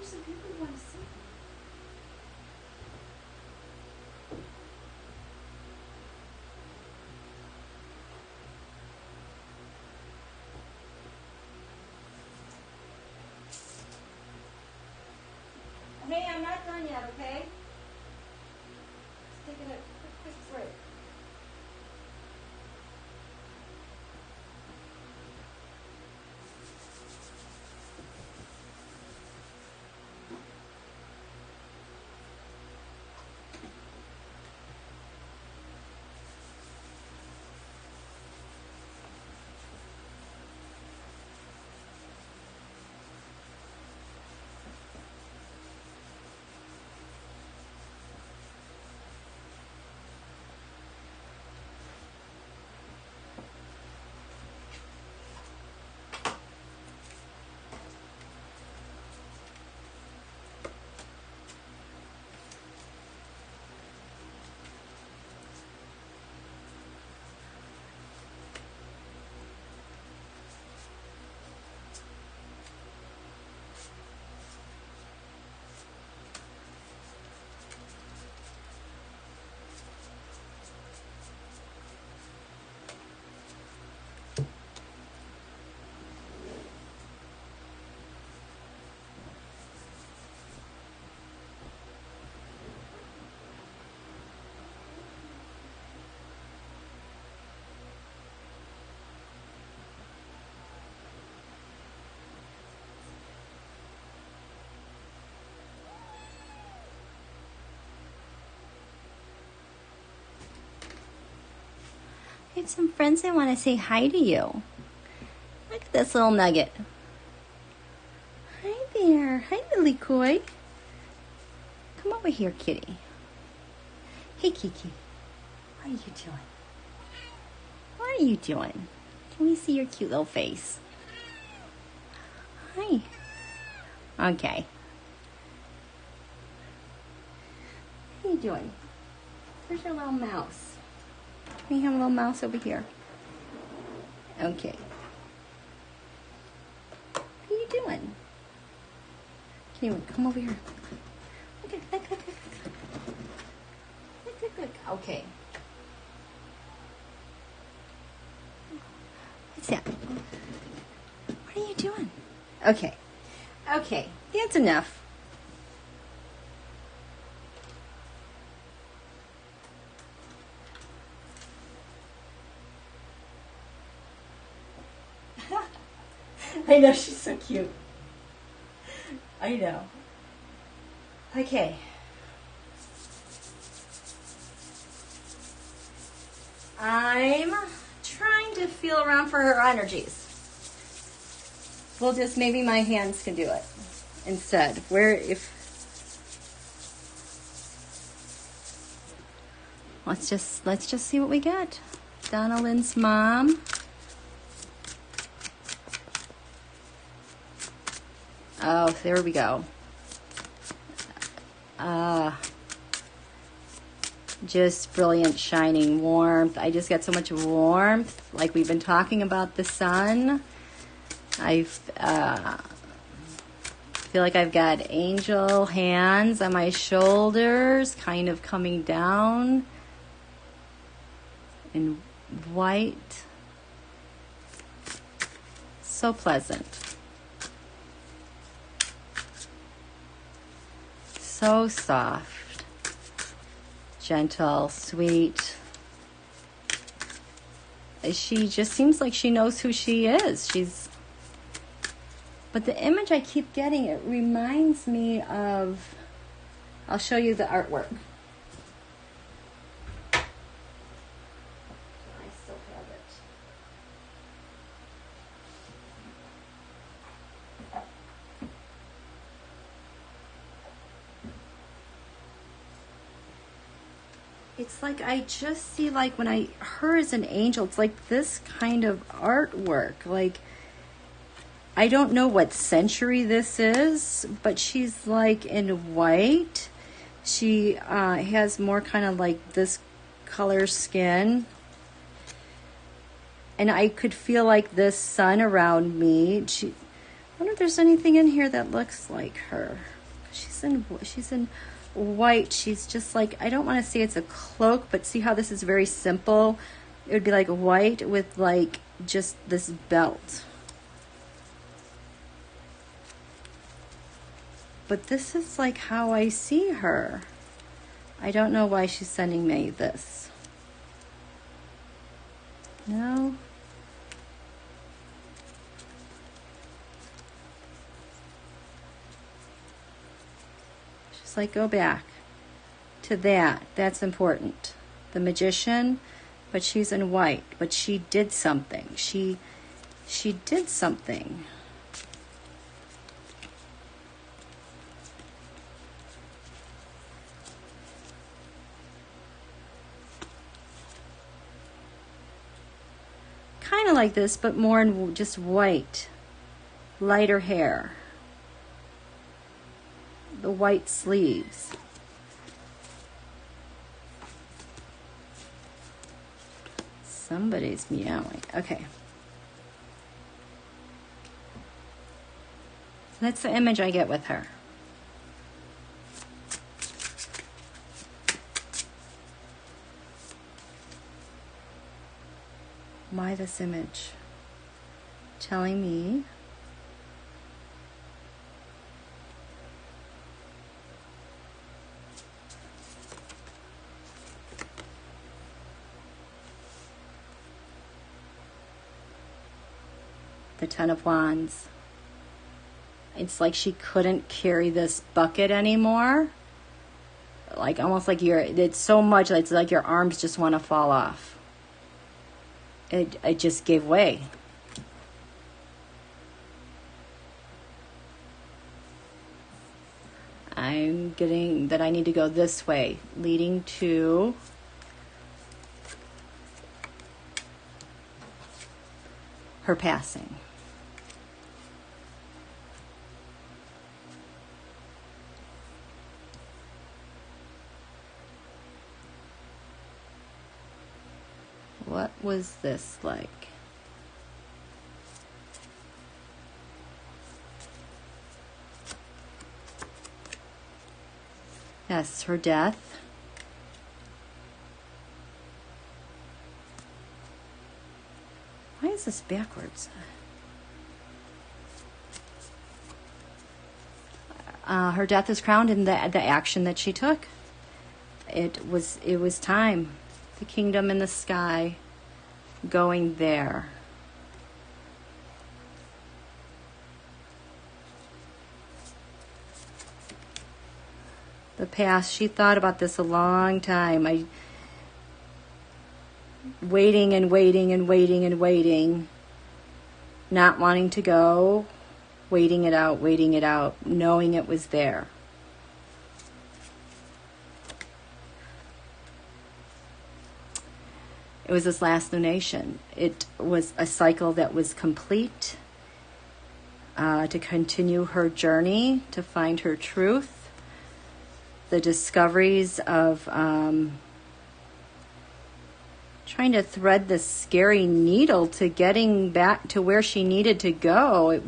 Some people want to see. Hey, I'm not done yet, okay? Just taking a quick break. I have some friends that want to say hi to you. Look at this little nugget. Hi there. Hi, Lily Koi. Come over here, kitty. Hey, Kiki. What are you doing? What are you doing? Can we see your cute little face? Hi. Okay. What are you doing? Where's your little mouse? We have a little mouse over here. Okay. What are you doing? Can you come over here? Look. Okay. What's that? What are you doing? Okay. That's enough. I know, she's so cute. I know. Okay. I'm trying to feel around for her energies. Well, just maybe my hands can do it instead. Let's just see what we get. Donnalynne's mom. Oh, there we go. Just brilliant, shining warmth. I just got so much warmth, like we've been talking about the sun. I feel like I've got angel hands on my shoulders, kind of coming down in white. So pleasant. So soft, gentle, sweet. She just seems like she knows who she is. But the image I keep getting, it reminds me of, I'll show you the artwork. I still have it. It's like I just see, like when her as an angel, it's like this kind of artwork. Like, I don't know what century this is, but she's like in white. She has more kind of like this color skin. And I could feel like this sun around me. I wonder if there's anything in here that looks like her. She's in white. She's just like, I don't want to say it's a cloak, but see how this is very simple? It would be like white with like just this belt. But this is like how I see her. I don't know why she's sending me this. No. Just like go back to that. That's important. The magician, but she's in white. But she did something. She did something. Kind of like this, but more in just white, lighter hair, the white sleeves. Somebody's meowing. Okay. That's the image I get with her. Why this image? Telling me the Ten of Wands. It's like she couldn't carry this bucket anymore. Like almost like it's so much, it's like your arms just want to fall off. it just gave way. I'm getting that I need to go this way, leading to her passing. What was this like? Yes, her death. Why is this backwards? Her death is crowned in the action that she took. It was time. The kingdom in the sky going there. The past, she thought about this a long time. Waiting and waiting and waiting and waiting, not wanting to go, waiting it out, knowing it was there. It was this last lunation. It was a cycle that was complete, to continue her journey, to find her truth. The discoveries of trying to thread this scary needle to getting back to where she needed to go.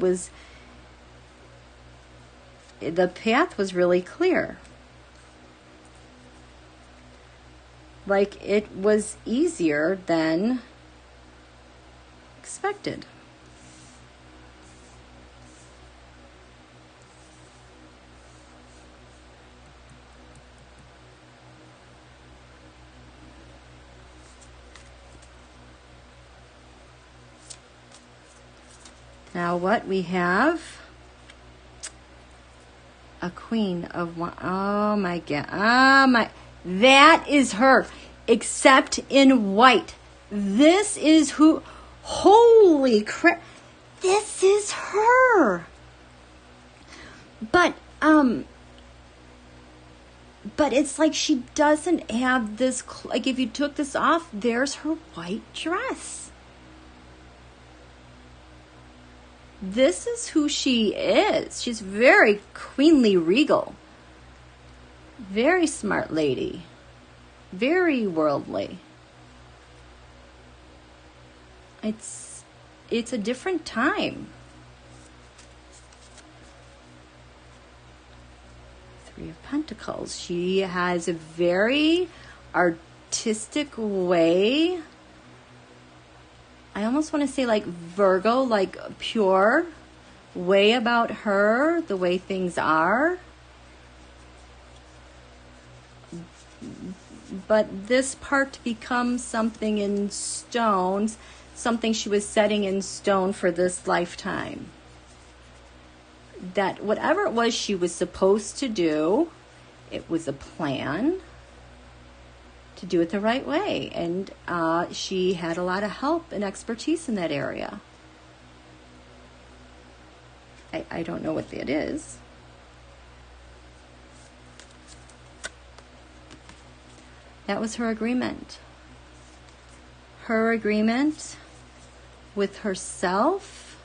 The path was really clear. Like it was easier than expected. Now what we have, a queen of one. Oh my God. Oh my. That is her, except in white. This is who, holy crap. This is her. But it's like she doesn't have this, like if you took this off, there's her white dress. This is who she is. She's very queenly regal. Very smart lady. Very worldly. It's a different time. 3 of Pentacles. She has a very artistic way. I almost want to say like Virgo, like pure way about her, the way things are. But this part becomes something in stones, something she was setting in stone for this lifetime. That whatever it was she was supposed to do, it was a plan to do it the right way. And she had a lot of help and expertise in that area. I don't know what that is. That was her agreement. Her agreement with herself.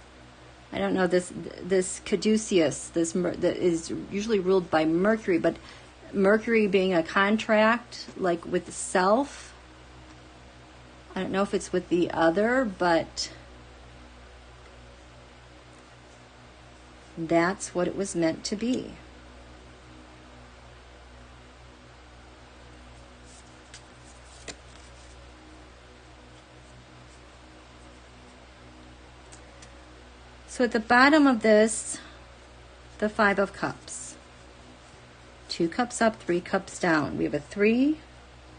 I don't know, this caduceus, that is usually ruled by Mercury, but Mercury being a contract, like with self. I don't know if it's with the other, but that's what it was meant to be. So at the bottom of this, the 5 of Cups. 2 cups up, 3 cups down. We have a 3,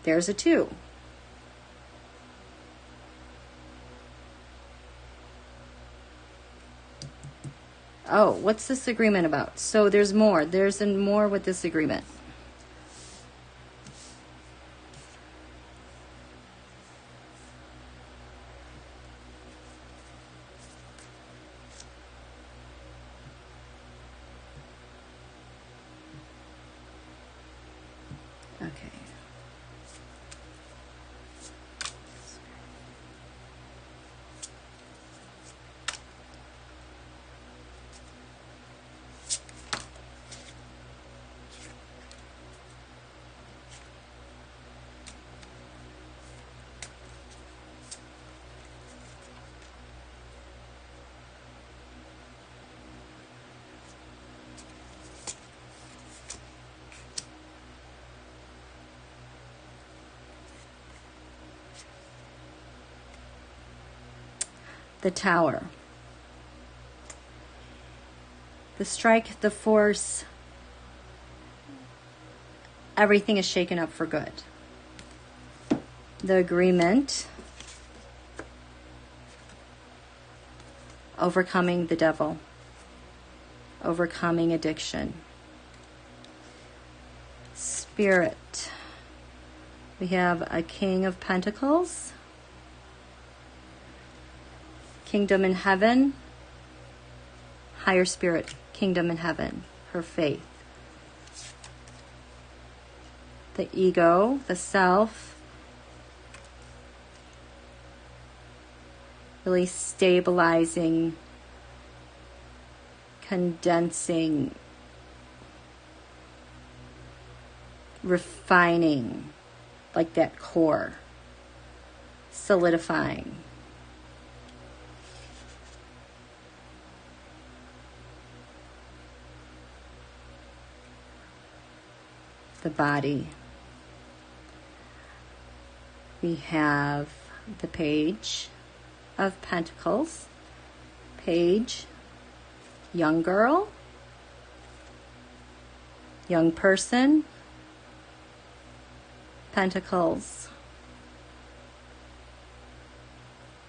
there's a 2. Oh, what's this agreement about? So there's more. There's more with this agreement. Okay. The Tower. The strike, the force, everything is shaken up for good. The agreement, overcoming the devil, overcoming addiction. Spirit. We have a King of Pentacles, kingdom in heaven, higher spirit, kingdom in heaven, her faith. The ego, the self, really stabilizing, condensing, refining, like that core, solidifying. The body. We have the Page of Pentacles, Page, young girl, young person, Pentacles,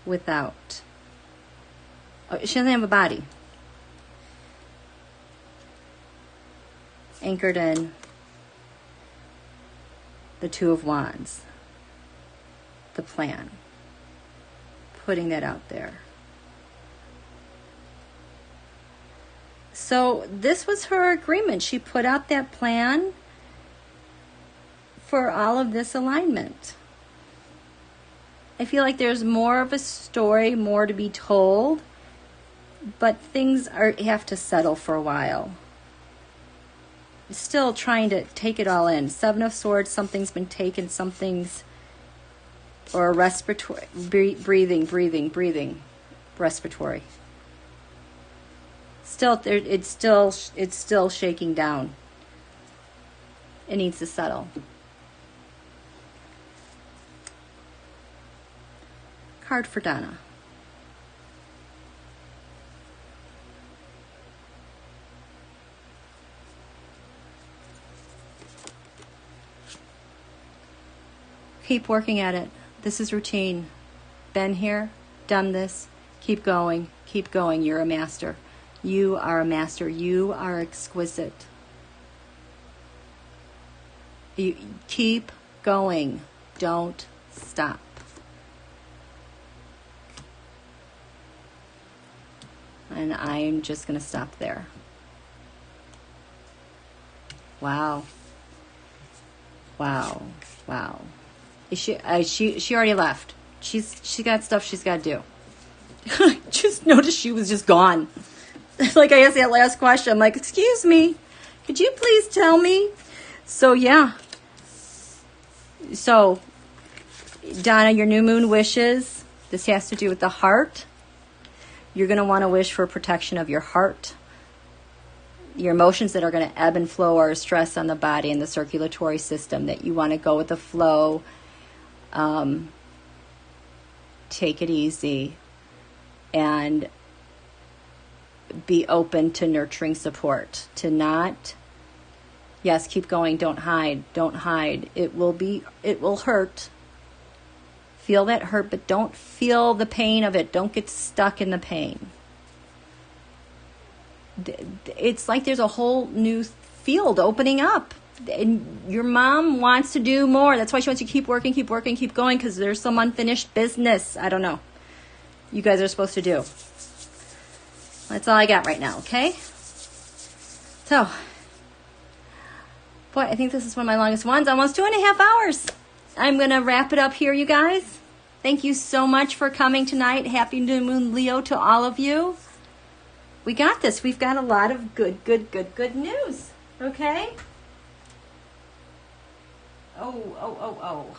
without. Oh, she doesn't have a body. Anchored in the Two of Wands, the plan, putting that out there. So this was her agreement. She put out that plan for all of this alignment. I feel like there's more of a story, more to be told, but things have to settle for a while. Still trying to take it all in. Seven of Swords, something's been taken, something's, or respiratory, breathing, respiratory. Still, it's still shaking down. It needs to settle. Card for Donna. Keep working at it. This is routine. Been here, done this. Keep going. Keep going. You're a master. You are a master. You are exquisite. You keep going. Don't stop. And I'm just going to stop there. Wow. Wow. Wow. She already left. She got stuff she's got to do. I just noticed she was just gone. Like I asked that last question. I'm like, excuse me, could you please tell me? So yeah. So Donna, your new moon wishes. This has to do with the heart. You're going to want to wish for protection of your heart. Your emotions that are going to ebb and flow are stress on the body and the circulatory system, that you want to go with the flow. Take it easy and be open to nurturing support, to not, yes, keep going. Don't hide. It will hurt. Feel that hurt, but don't feel the pain of it. Don't get stuck in the pain. It's like there's a whole new field opening up. And your mom wants to do more. That's why she wants you to keep working, keep going, because there's some unfinished business. I don't know. You guys are supposed to do. That's all I got right now, okay? So, Boy, I think this is one of my longest ones, almost 2.5 hours. I'm going to wrap it up here, you guys. Thank you so much for coming tonight. Happy New Moon Leo to all of you. We got this. We've got a lot of good news. Okay? Oh.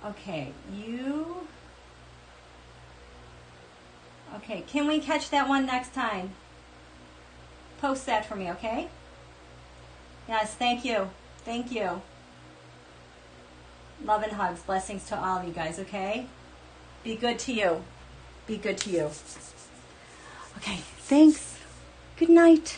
Okay, Okay, can we catch that one next time? Post that for me, okay? Yes, thank you. Thank you. Love and hugs. Blessings to all of you guys, okay? Be good to you. Be good to you. Okay, thanks. Good night.